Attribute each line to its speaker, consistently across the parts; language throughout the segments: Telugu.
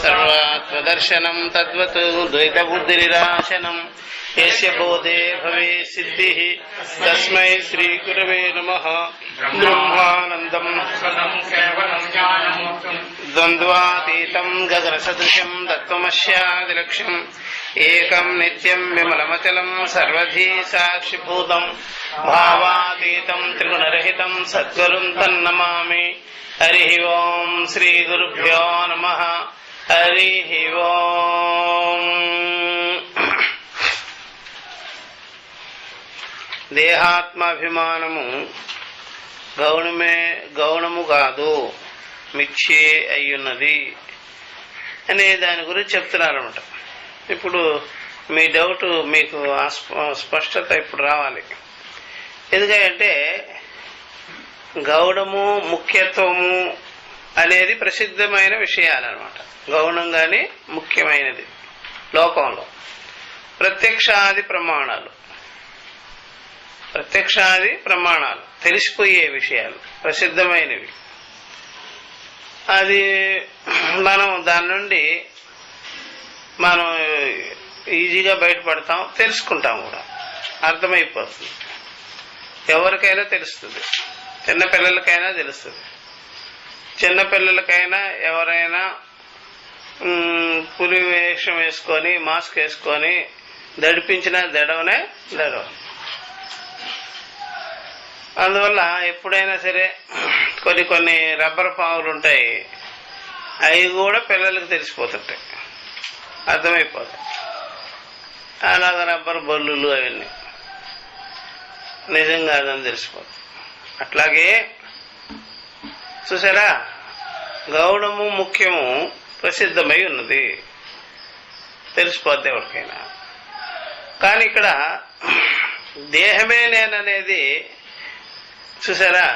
Speaker 1: సర్వాత్మదర్శనం తద్వత్ ద్వైతబుద్ధినిరాశనం యస్య బోధే భవే సిద్ధిః తస్మై శ్రీ గురవే నమః. బ్రహ్మానందం ద్వంద్వాతీతం గగనసదృశం తత్వమస్యాదిలక్ష్యం ఏకం నిత్యం విమలమచలం సర్వధీ సాక్షిభూతం భావాతీతం త్రిగుణరహితం సద్గురుం తన్నమామి. హరి ఓం శ్రీ గురుభ్యో నమః. హరి ఓం. దేహాత్మాభిమానము గౌణము కాదు, మిథ్యే అయ్యున్నది అనే దాని గురించి చెప్తున్నారు అనమాట. ఇప్పుడు మీ డౌట్ మీకు స్పష్టత ఇప్పుడు రావాలి. ఎందుకంటే గౌణము ముఖ్యత్వము అనేది ప్రసిద్ధమైన విషయాలన్నమాట. గౌణం కానీ ముఖ్యమైనది లోకంలో. ప్రత్యక్షాది ప్రమాణాలు తెలిసిపోయే విషయాలు ప్రసిద్ధమైనవి. అది మనం దాని నుండి మనం ఈజీగా బయటపడతాం, తెలుసుకుంటాం కూడా, అర్థమైపోతుంది. ఎవరికైనా తెలుస్తుంది, చిన్నపిల్లలకైనా తెలుస్తుంది. చిన్నపిల్లలకైనా ఎవరైనా పులి వేషం వేసుకొని మాస్క్ వేసుకొని దడిపించినా దడవనే దడవ. అందువల్ల ఎప్పుడైనా సరే కొన్ని రబ్బర్ పాములు ఉంటాయి, అవి కూడా పిల్లలకు తెలిసిపోతుంటాయి, అర్థమైపోతాయి. అలాగ రబ్బర్ బల్లులు అవన్నీ నిజం కాదని తెలిసిపోతాయి. అట్లాగే చూసారా, గౌణము ముఖ్యము ప్రసిద్ధమై ఉన్నది, తెలిసిపోద్ది ఎవరికైనా. కానీ ఇక్కడ దేహమే నేననేది చూసారా,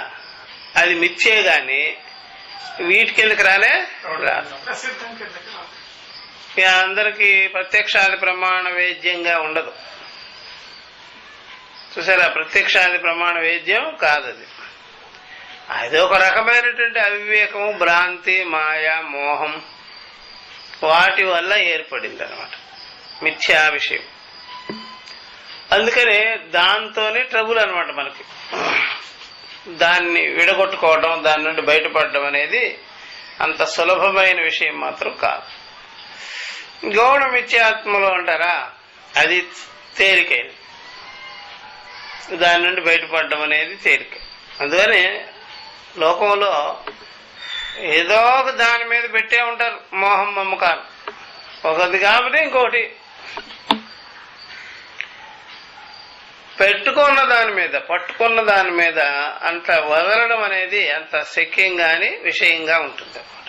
Speaker 1: అది మిథ్యే గాని వీటి కిందకి రానే రాదు. అందరికీ ప్రత్యక్షాది ప్రమాణ వేద్యంగా ఉండదు. చూసారా, ప్రత్యక్షాది ప్రమాణ వేద్యం కాదు. అది ఒక రకమైనటువంటి అవివేకము, భ్రాంతి, మాయ, మోహం వాటి వల్ల ఏర్పడింది అనమాట మిథ్యా విషయం. అందుకనే దాంతోనే ట్రబుల్ అనమాట మనకి. దాన్ని విడగొట్టుకోవడం, దాని నుండి బయటపడడం అనేది అంత సులభమైన విషయం మాత్రం కాదు. గౌణ మిథ్యాత్మలో అంటారా, అది తేలికైనది. దాని నుండి బయటపడడం అనేది తేలిక. అందుకని లోకంలో ఏదో ఒక దాని మీద పెట్టే ఉంటారు మోహం, మమ్మకాలు. ఒకటి కాబట్టి ఇంకోటి పట్టుకున్న దాని మీద అంత వదలడం అనేది అంత శక్యంగాని విషయంగా ఉంటుంది అన్నమాట.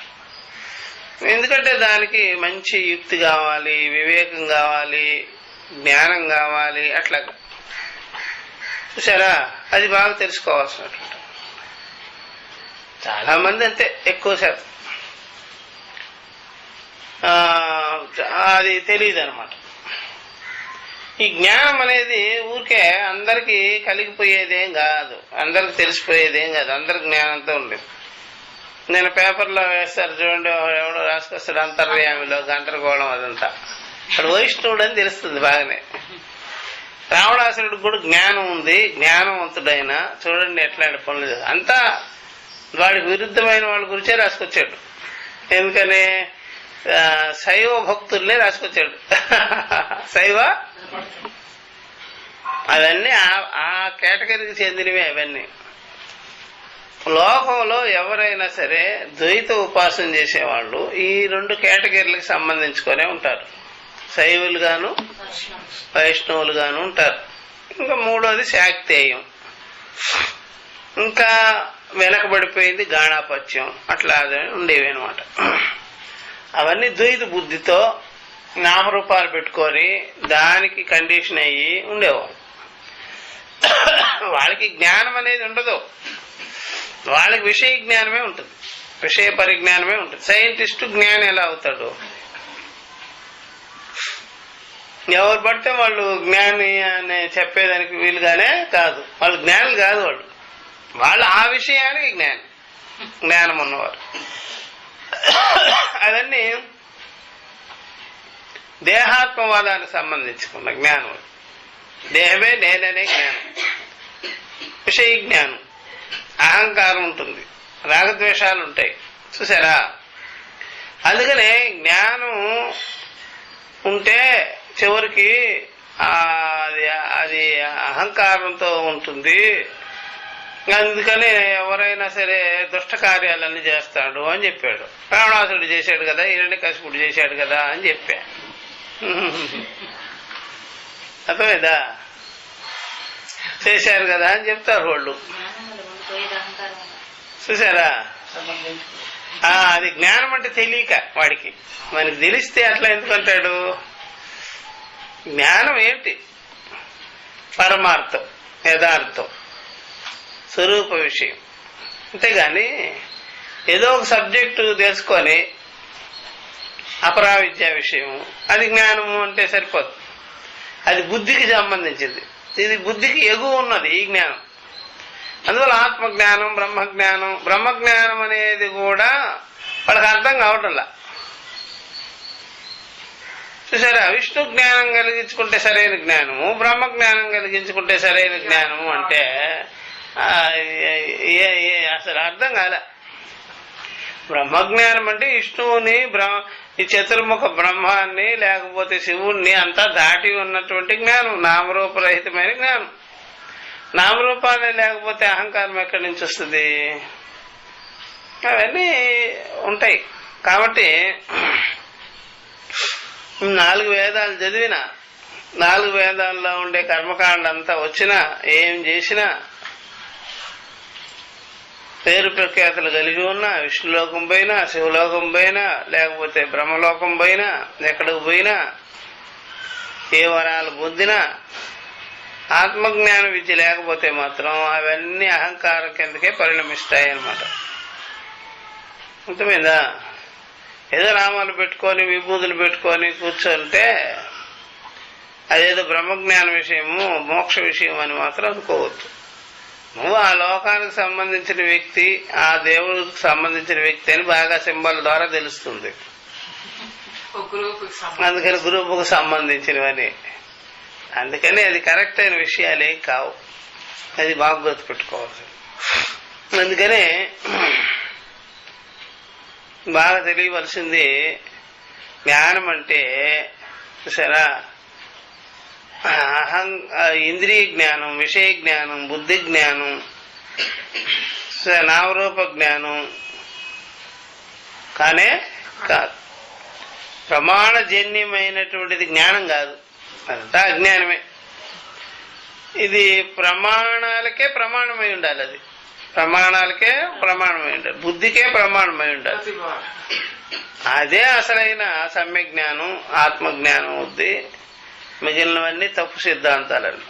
Speaker 1: ఎందుకంటే దానికి మంచి యుక్తి కావాలి, వివేకం కావాలి, జ్ఞానం కావాలి. అట్లా చూసారా, అది బాగా తెలుసుకోవాల్సినటువంటి. చాలా మంది అంతే, ఎక్కువ శాతం అది తెలియదు అనమాట. ఈ జ్ఞానం అనేది ఊరికే అందరికీ కలిగిపోయేదేం కాదు, అందరికి తెలిసిపోయేదేం కాదు. అందరి జ్ఞానంతో ఉండేది. నేను పేపర్లో వేస్తారు చూడండి, ఎవడో రాసుకొస్తాడు అంతర్యామిలో గందరగోళం, అదంతా అక్కడ వైష్ణవుడు అని తెలుస్తుంది బాగానే. రావణాసురుడికి కూడా జ్ఞానం ఉంది, జ్ఞానవంతుడైనా చూడండి ఎట్లాంటి పనులు అంతా వాడికి విరుద్ధమైన వాళ్ళ గురించే రాసుకొచ్చాడు. ఎందుకని శైవ భక్తుల్నే రాసుకొచ్చాడు. శైవ అవన్నీ ఆ కేటగిరీకి చెందినవే. అవన్నీ లోకంలో ఎవరైనా సరే ద్వైత ఉపాసన చేసేవాళ్ళు ఈ రెండు కేటగిరీలకు సంబంధించుకొనే ఉంటారు. శైవులు గాను వైష్ణవులు గాను ఉంటారు. ఇంకా మూడోది శాక్తేయం, ఇంకా వెనకబడిపోయింది గాణాపత్యం, అట్లా ఉండేవి అనమాట. అవన్నీ ద్వైత బుద్ధితో నామరూపాలు పెట్టుకొని దానికి కండిషన్ అయ్యి ఉండేవాళ్ళు. వాళ్ళకి జ్ఞానం అనేది ఉండదు, వాళ్ళకి విషయ జ్ఞానమే ఉంటుంది, విషయ పరిజ్ఞానమే ఉంటుంది. సైంటిస్టు జ్ఞానం ఎలా అవుతాడు? ఎవరు పడితే వాళ్ళు జ్ఞాని అని చెప్పేదానికి వీలుగానే కాదు. వాళ్ళు జ్ఞానులు కాదు, వాళ్ళు ఆ విషయానికి జ్ఞానం ఉన్నవారు. అవన్నీ దేహాత్మవాదానికి సంబంధించుకున్న జ్ఞానం. దేహమే నేననే జ్ఞానం, విషయ జ్ఞానం. అహంకారం ఉంటుంది, రాగద్వేషాలు ఉంటాయి, చూసారా? అందుకనే జ్ఞానం ఉంటే చివరికి అది అహంకారంతో ఉంటుంది. అందుకని ఎవరైనా సరే దుష్ట కార్యాలన్నీ చేస్తాడు అని చెప్పాడు. రావణాసుడు చేశాడు కదా, హిరణ్యకశిపుడు చేశాడు కదా అని చెప్పా. అర్థమైందా? చేశారు కదా అని చెప్తారు వాళ్ళు, చూసారా? అది జ్ఞానం అంటే తెలియక వాడికి. మనకి తెలిస్తే అట్లా ఎందుకు అంటాడు? జ్ఞానం ఏంటి? పరమార్థం, యథార్థం, స్వరూప విషయం. అంతేగాని ఏదో ఒక సబ్జెక్టు తెలుసుకొని అపరావిద్యా విషయం అది జ్ఞానము అంటే సరిపోదు. అది బుద్ధికి సంబంధించింది. ఇది బుద్ధికి ఎగువ ఉన్నది ఈ జ్ఞానం. అందువల్ల ఆత్మజ్ఞానం, బ్రహ్మజ్ఞానం. బ్రహ్మజ్ఞానం అనేది కూడా వాళ్ళకి అర్థం కావటంలా, చూసారా? విష్ణు జ్ఞానం కలిగించుకుంటే సరైన జ్ఞానము, బ్రహ్మజ్ఞానం కలిగించుకుంటే సరైన జ్ఞానము అంటే అసలు అర్థం కాలే. బ్రహ్మజ్ఞానం అంటే విష్ణువుని, ఈ చతుర్ముఖ బ్రహ్మాన్ని, లేకపోతే శివుణ్ణి అంతా దాటి ఉన్నటువంటి జ్ఞానం, నామరూపరహితమైన జ్ఞానం. నామరూపాన్ని లేకపోతే అహంకారం ఎక్కడి నుంచి వస్తుంది? అవన్నీ ఉంటాయి. కాబట్టి 4 వేదాలు చదివినా, 4 వేదాల్లో ఉండే కర్మకాండ అంతా వచ్చినా, ఏం చేసినా, పేరు ప్రఖ్యాతులు కలిగి ఉన్నా, విష్ణులోకం పోయినా, శివలోకం పోయినా, లేకపోతే బ్రహ్మలోకం పోయినా, ఎక్కడికి పోయినా, ఏ వరాలు పొందినా, ఆత్మజ్ఞాన విద్య లేకపోతే మాత్రం అవన్నీ అహంకారం కిందకే పరిణమిస్తాయి అన్నమాట. అర్థమైందా? ఏదో నామాలు పెట్టుకొని, విభూతులు పెట్టుకొని కూర్చుంటే అదేదో బ్రహ్మజ్ఞాన విషయము, మోక్ష విషయం అని మాత్రం అనుకోవద్దు. నువ్వు ఆ లోకానికి సంబంధించిన వ్యక్తి, ఆ దేవుడికి సంబంధించిన వ్యక్తి అని బాగా సింబల్ ద్వారా తెలుస్తుంది. అందుకని గ్రూపుకు సంబంధించినవని. అందుకని అది కరెక్ట్ అయిన విషయాలే కావు, అది బాగా గుర్తుపెట్టుకోవాలి. అందుకనే బాగా తెలియవలసింది జ్ఞానం అంటే, చూసారా, ఇంద్రియ జ్ఞానం, విషయ జ్ఞానం, బుద్ధి జ్ఞానం, నామరూప జ్ఞానం కానే కాదు. ప్రమాణజన్యమైనటువంటిది జ్ఞానం కాదు, అదంతా అజ్ఞానమే. ఇది ప్రమాణాలకే ప్రమాణమై ఉండాలి, అది ప్రమాణాలకే ప్రమాణమై ఉండాలి, బుద్ధికే ప్రమాణమై ఉండాలి. అదే అసలైన సమ్య జ్ఞానం, ఆత్మజ్ఞానం బుద్ధి. మిగిలినవన్నీ తప్పు సిద్ధాంతాలని.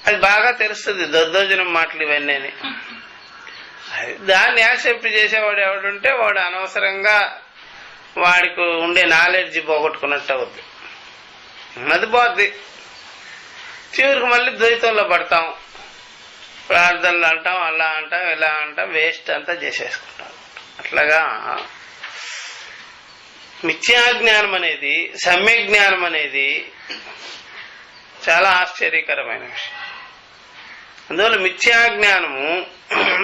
Speaker 1: అది బాగా తెలుస్తుంది, దద్దోజనం మాటలు ఇవన్నీ. దాన్ని యాక్సెప్ట్ చేసేవాడు ఎవడుంటే వాడు అనవసరంగా వాడికి ఉండే నాలెడ్జ్ పోగొట్టుకున్నట్టు అవుద్ది, అది పోద్ది. చివరికి మళ్ళీ ద్వైతంలో పడతాం, ప్రార్థనలు అంటాం, అలా అంటాం, ఇలా అంటాం, వేస్ట్ అంతా చేసేసుకుంటాం. అట్లాగా మిథ్యాజ్ఞానం అనేది, సమ్య జ్ఞానం అనేది చాలా ఆశ్చర్యకరమైన విషయం. అందువల్ల మిథ్యాజ్ఞానము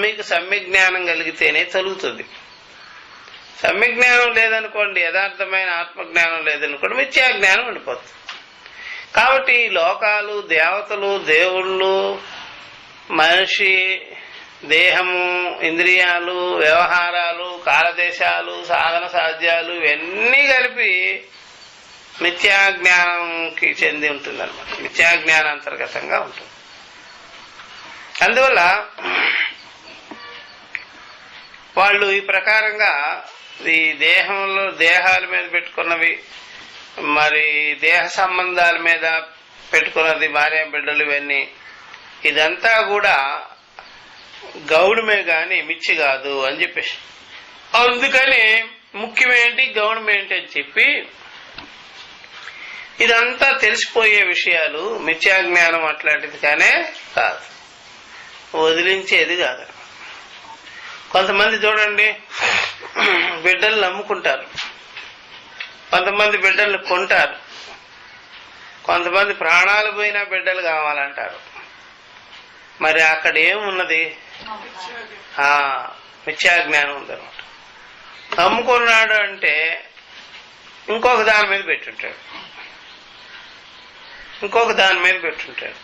Speaker 1: మీకు సమ్య జ్ఞానం కలిగితేనే తొలుగుతుంది. సమ్య జ్ఞానం లేదనుకోండి, యథార్థమైన ఆత్మజ్ఞానం లేదనుకోండి, మిథ్యాజ్ఞానం ఉండిపోతుంది. కాబట్టి లోకాలు, దేవతలు, దేవుళ్ళు, మనిషి, దేహము, ఇంద్రియాలు, వ్యవహారాలు, కాలదేశాలు, సాధన సాధ్యాలు ఇవన్నీ కలిపి మిథ్యాజ్ఞానంకి చెంది ఉంటుంది అన్నమాట. మిథ్యాజ్ఞాన అంతర్గతంగా ఉంటుంది. అందువల్ల వాళ్ళు ఈ ప్రకారంగా ఈ దేహంలో, దేహాల మీద పెట్టుకున్నవి, మరి దేహ సంబంధాల మీద పెట్టుకున్నది, భార్య బిడ్డలు, ఇవన్నీ ఇదంతా కూడా గౌణమే గాని మిచ్చి కాదు అని చెప్పేసి, అందుకని ముఖ్యమేంటి గౌణమేంటి అని చెప్పి ఇదంతా తెలిసిపోయే విషయాలు. మిథ్యాజ్ఞానం అట్లాంటిది కానే కాదు, వదిలించేది కాదు. కొంతమంది చూడండి, బిడ్డలు నమ్ముకుంటారు, కొంతమంది బిడ్డలు కొంటారు, కొంతమంది ప్రాణాలు పోయినా బిడ్డలు కావాలంటారు. మరి అక్కడ ఏమున్నది? మిథ్యాజ్ఞానం ఉందన్నమాట. అమ్ముకున్నాడు అంటే ఇంకొక దాని మీద పెట్టుంటాడు, ఇంకొక దాని మీద పెట్టుంటాడు.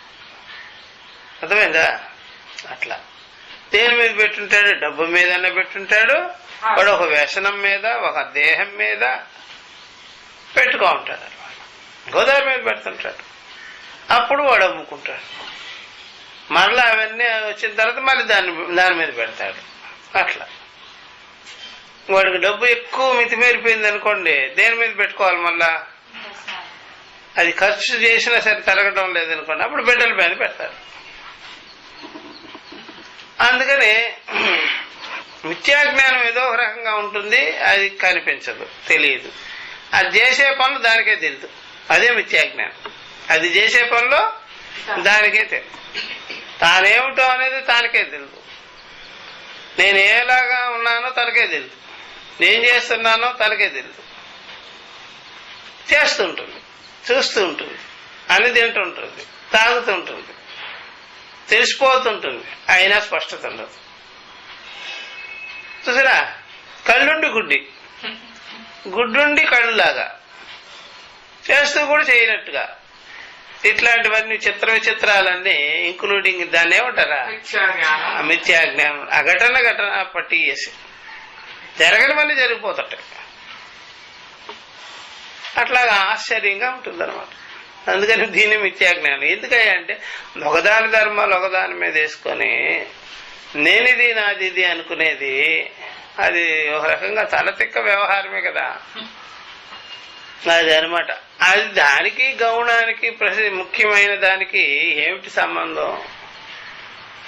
Speaker 1: అర్థమైందా? అట్లా దేని మీద పెట్టుంటాడు? డబ్బు మీదనే పెట్టుంటాడు, వాడు ఒక వ్యసనం మీద, ఒక దేహం మీద పెట్టుకో ఉంటాడు అనమాట. గోదావరి మీద పెడుతుంటాడు, అప్పుడు వాడు అమ్ముకుంటాడు. మరలా అవన్నీ వచ్చిన తర్వాత మళ్ళీ దాని మీద పెడతాడు. అట్లా వాడికి డబ్బు ఎక్కువ మితిమీరిపోయింది అనుకోండి, దేని మీద పెట్టుకోవాలి? మళ్ళా అది ఖర్చు చేసినా సరే తరగడం లేదనుకోండి, అప్పుడు బిడ్డల మీద పెడతాడు. అందుకని మిథ్యాజ్ఞానం ఏదో ఒక రకంగా ఉంటుంది, అది కనిపించదు, తెలియదు. అది చేసే పనులు దానికే తెలియదు, అదే మిథ్యాజ్ఞానం. అది చేసే పనులు దానికే తెలియదు, తానేమిటో అనేది తనకే తెలియదు. నేను ఏలాగా ఉన్నానో తనకే తెలియదు, నేను చేస్తున్నానో తనకే తెలియదు. చేస్తుంటుంది, చూస్తూ ఉంటుంది, అన్ని తింటుంటుంది, తాగుతుంటుంది, తెలిసిపోతుంటుంది, అయినా స్పష్టత ఉండదు. చూసారా? కళ్ళుండి గుడ్డి, గుడ్డుండి కళ్ళులాగా, చేస్తూ కూడా చేయనట్టుగా, ఇట్లాంటివన్నీ చిత్ర విచిత్రాలన్నీ, ఇంక్లూడింగ్ దాన్ని ఏమంటారా? మిథ్యాజ్ఞానం. ఘటన పట్టియేసి జరగని మళ్ళీ జరిగిపోతుంటాయి. అట్లాగా ఆశ్చర్యంగా ఉంటుంది అనమాట. అందుకని దీన్ని మిథ్యాజ్ఞానం. ఎందుకయ్యా అంటే ఒకదాని ధర్మాలు ఒకదాని మీద వేసుకొని నేనిది నాది ఇది అనుకునేది, అది ఒక రకంగా తలతిక్క వ్యవహారమే కదా. అది అనమాట. అది దానికి గౌణానికి ముఖ్యమైన దానికి ఏమిటి సంబంధం?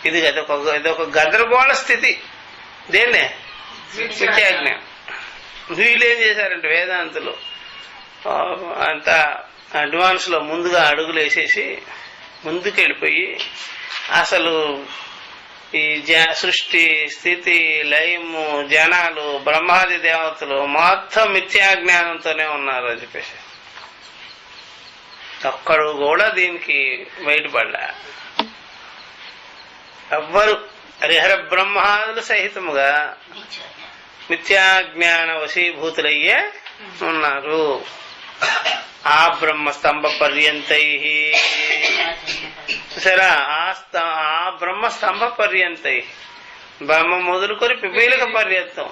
Speaker 1: ఇది ఇదొక గందరగోళ స్థితి. దేన్నే? మిథ్యాజ్ఞానం. వీళ్ళేం చేశారంటే వేదాంతులు అంతా అడ్వాన్స్ లో ముందుగా అడుగులు వేసేసి ముందుకెళ్ళిపోయి అసలు ఈ సృష్టి, స్థితి, లయము, జనాలు, బ్రహ్మాది దేవతలు మొత్తం మిథ్యాజ్ఞానంతోనే ఉన్నారు అని చెప్పేసి ఒక్కడు కూడా దీనికి బయటపడ్డా. ఎవ్వరు హరిహర బ్రహ్మాదులు సహితముగా మిథ్యాజ్ఞాన వశీభూతులయ్యే ఉన్నారు. ఆ బ్రహ్మస్తంభ పర్యంతై, సరే ఆ బ్రహ్మస్తంభ పర్యంతై, బ్రహ్మ మొదలుకొని పిపీలక పర్యంతం.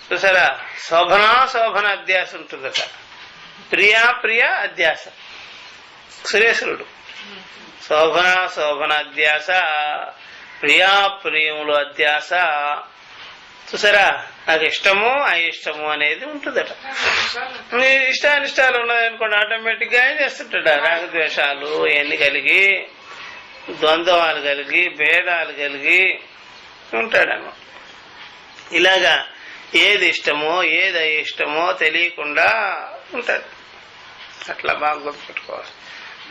Speaker 1: చూసారా? శోభన అధ్యాస ఉంటుందట, ప్రియ అధ్యాస. సురేశ్వరుడు శోభన అధ్యాస, ప్రియములు అధ్యాస. చూసారా? నాకు ఇష్టము అయిష్టము అనేది ఉంటుందట. ఇష్టానిష్టాలు ఉన్నాయనుకోండి, ఆటోమేటిక్ గా ఏం చేస్తుంటాడు? రాగద్వేషాలు ఇవన్నీ కలిగి, ద్వంద్వాలు కలిగి, భేదాలు కలిగి ఉంటాడన్నమాట. ఇలాగా ఏది ఇష్టమో ఏది అయిష్టమో తెలియకుండా ఉంటాడు. అట్లా బాగా గుర్తుపెట్టుకోవాలి.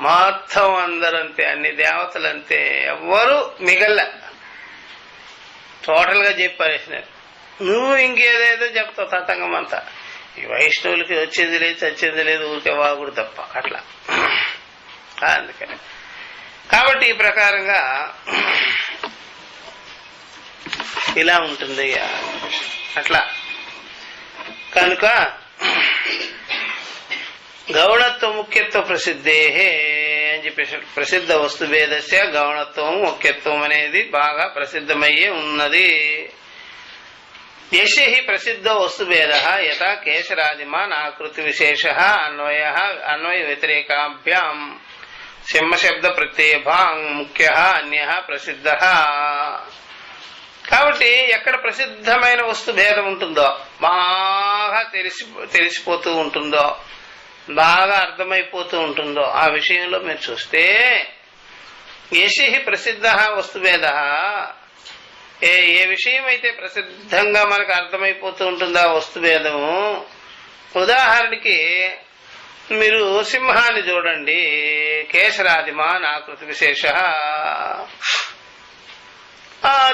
Speaker 1: మొత్తం అందరంతే, అన్ని దేవతలంతే, ఎవ్వరూ మిగల్ల. టోటల్ గా చెప్పారేసినారు. నువ్వు ఇంకేదేదో చెప్తావు తతంగం అంతా. ఈ వైష్ణవులకి వచ్చేది లేదు, చచ్చేది లేదు, ఊరికే వాగుడు తప్ప. అట్లా అందుకని కాబట్టి ఈ ప్రకారంగా ఇలా ఉంటుంది అట్లా. కనుక గౌణత్వ ముఖ్యత్వ ప్రసిద్ధే అని చెప్పేసి, ప్రసిద్ధ వస్తుభేదస్య గౌణత్వం ముఖ్యత్వం అనేది బాగా ప్రసిద్ధమయ్యే ఉన్నది. యశ హి ప్రసిద్ధో వస్తుభేద యథా కేశరాదిమాన్ ఆకృతి విశేష అన్వయ వ్యతిరేకాభ్యాం సింహశబ్ద ప్రత్యయభాంగ్ ముఖ్య అన్య ప్రసిద్ధ. కాబట్టి ఎక్కడ ప్రసిద్ధమైన వస్తు భేదం ఉంటుందో, బాగా తెలిసిపోతూ ఉంటుందో, బాగా అర్థమైపోతూ ఉంటుందో, ఆ విషయంలో మీరు చూస్తే యశి ప్రసిద్ధ వస్తుభేద, ఏ విషయం అయితే ప్రసిద్ధంగా మనకు అర్థమైపోతూ ఉంటుందో ఆ వస్తుభేదము. ఉదాహరణకి మీరు సింహాన్ని చూడండి, కేశరాదిమాన్ ఆకృతి విశేష.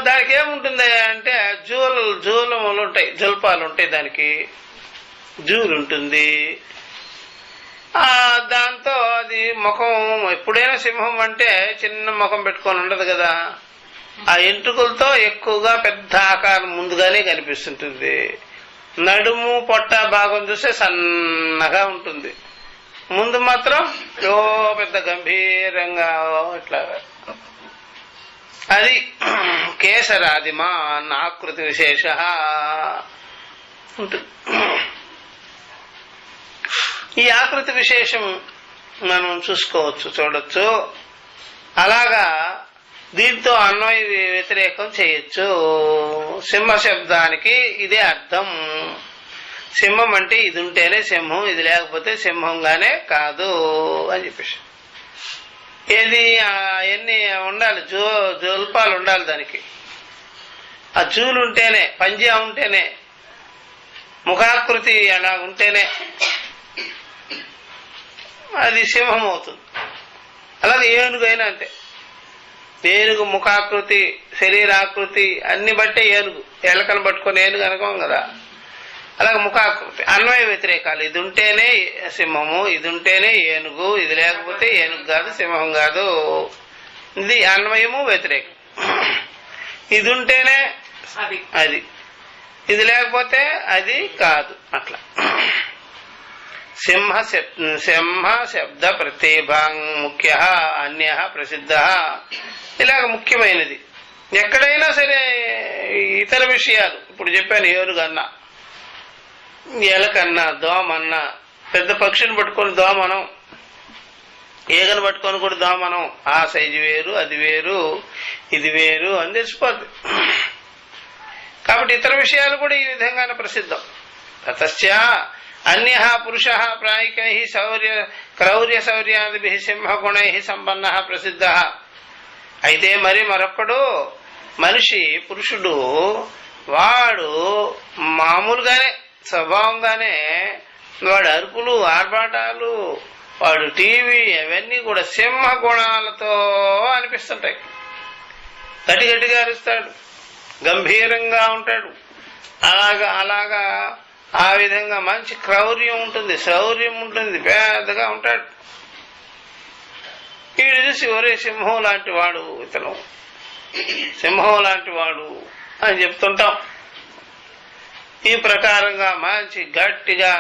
Speaker 1: దానికి ఏముంటుంది అంటే జూలములు ఉంటాయి, జల్పాలు ఉంటాయి దానికి. జూలు ఉంటుంది. దాంతో అది ముఖం ఎప్పుడైనా సింహం అంటే చిన్న ముఖం పెట్టుకొని ఉండదు కదా, ఆ ఎంట్రుకలతో ఎక్కువగా పెద్ద ఆకారం ముందుగానే కనిపిస్తుంటుంది. నడుము పొట్ట భాగం చూస్తే సన్నగా ఉంటుంది, ముందు మాత్రం పెద్ద గంభీరంగా ఇట్లా. అది కేసరాదిమాన్ ఆకృతి విశేష ఉంటుంది. ఈ ఆకృతి విశేషం మనం చూసుకోవచ్చు, చూడొచ్చు. అలాగా దీంతో అన్వయ వ్యతిరేకం చేయొచ్చు. సింహ శబ్దానికి ఇదే అర్థం. సింహం అంటే ఇది ఉంటేనే సింహం, ఇది లేకపోతే సింహంగానే కాదు అని చెప్పేసి. ఏది ఎన్ని ఉండాలి, జోల్పాలు ఉండాలి దానికి. ఆ జూలు ఉంటేనే, పంజా ఉంటేనే, ముఖాకృతి అలా ఉంటేనే అది సింహం అవుతుంది. అలాగే ఏనుగు అయినా అంతే. ఏనుగు ముఖాకృతి, శరీరాకృతి అన్ని బట్టే ఏనుగు. ఎలకను పట్టుకొని ఏనుగు అనుకోం కదా, అలాగే ముఖాకృతి. అన్వయ వ్యతిరేకాలు. ఇది ఉంటేనే సింహము, ఇది ఉంటేనే ఏనుగు, ఇది లేకపోతే ఏనుగు కాదు, సింహం కాదు. ఇది అన్వయము వ్యతిరేకం. ఇది ఉంటేనే అది, ఇది లేకపోతే అది కాదు. అట్లా సింహ శబ్ద ప్రత్యయభాంగ్ ముఖ్య అన్య ప్రసిద్ధ. ఇలాగ ముఖ్యమైనది. ఎక్కడైనా సరే ఇతర విషయాలు ఇప్పుడు చెప్పాను, ఏనుగన్నా, ఎలకన్నా, దోమన్నా, పెద్ద పక్షిని పట్టుకొని దోమనం, ఈగను పట్టుకొని కూడా దోమనం. ఆ సైజు వేరు, అది వేరు, ఇది వేరు అని తెలిసిపోద్ది. కాబట్టి ఇతర విషయాలు కూడా ఈ విధంగానే ప్రసిద్ధం. తతశ్చ అన్య పురుష ప్రాయికై క్రౌర్య శౌర్యాది సింహగుణై సంపన్న ప్రసిద్ధ. అయితే మరి మరొక్కడు మనిషి, పురుషుడు, వాడు మామూలుగానే స్వభావంగానే వాడు అరుపులు, ఆర్భాటాలు, వాడు టీవీ అవన్నీ కూడా సింహ గుణాలతో అనిపిస్తుంటాయి. గట్టి గట్టిగా అరుస్తాడు, గంభీరంగా ఉంటాడు. అలాగా ఆ విధంగా మంచి క్రౌర్యం ఉంటుంది, శౌర్యం ఉంటుంది, పెద్దగా ఉంటాడు. వీడు చూసి ఒరే సింహం లాంటి వాడు, ఇతను సింహం లాంటి వాడు అని చెప్తుంటాం. ఈ ప్రకారంగా మంచి గట్టిగా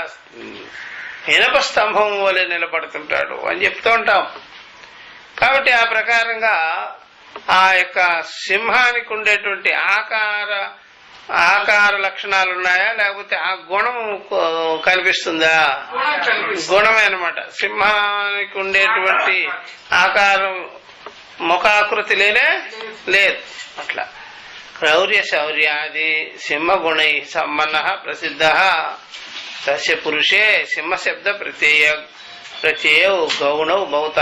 Speaker 1: ఇనప స్తంభం వలె నిలబడుతుంటాడు అని చెప్తూ ఉంటాం. కాబట్టి ఆ ప్రకారంగా ఆ యొక్క సింహానికి ఉండేటువంటి ఆకార లక్షణాలు ఉన్నాయా, లేకపోతే ఆ గుణం కనిపిస్తుందా? గుణమే అన్నమాట. సింహానికి ఉండేటువంటి ఆకారం, ముఖాకృతి లేదు. అట్లా క్రౌర్య శౌర్యాది సింహగుణై సంపన్న ప్రసిద్ధ. తస్య పురుషే సింహశబ్ద ప్రత్యయ గౌణౌ భౌత.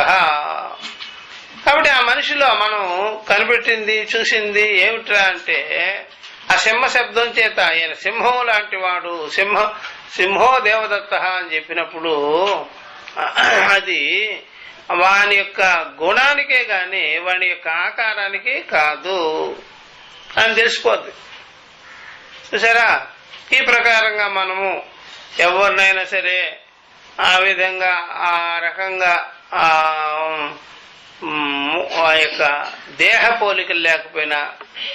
Speaker 1: కాబట్టి ఆ మనిషిలో మనం కనిపెట్టింది, చూసింది ఏమిట్రా అంటే ఆ సింహ శబ్దం చేత ఆయన సింహం లాంటి వాడు, సింహో దేవదత్త అని చెప్పినప్పుడు అది వాని యొక్క గుణానికే గాని వాని యొక్క ఆకారానికి కాదు అని తెలిసిపోద్ది. చూసారా? ఈ ప్రకారంగా మనము ఎవరినైనా సరే ఆ విధంగా ఆ రకంగా ఆ యొక్క దేహ పోలికలు లేకపోయినా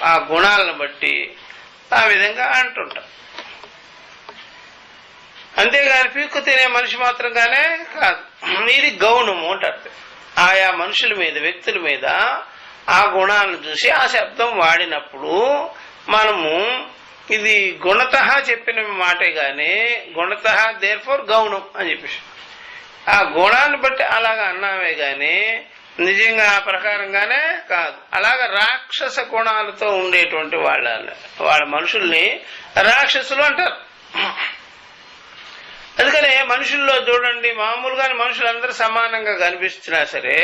Speaker 1: ఆ గుణాలను బట్టి ఆ విధంగా అంటుంటాం. అంతేగాని పీక్కు తినే మనిషి మాత్రంగానే కాదు. ఇది గౌణము అంటారు. ఆయా మనుషుల మీద, వ్యక్తుల మీద ఆ గుణాలను చూసి ఆ శబ్దం వాడినప్పుడు మనము ఇది గుణత చెప్పిన మాటే గాని గుణత దేర్ ఫోర్ గౌణం అని చెప్పేసి ఆ గుణాన్ని బట్టి అలాగా అన్నామే గాని నిజంగా ఆ ప్రకారంగానే కాదు. అలాగా రాక్షస గుణాలతో ఉండేటువంటి వాళ్ళ మనుషుల్ని రాక్షసులు అంటారు. అందుకనే మనుషుల్లో చూడండి, మామూలుగానే మనుషులందరూ సమానంగా కనిపిస్తున్నా సరే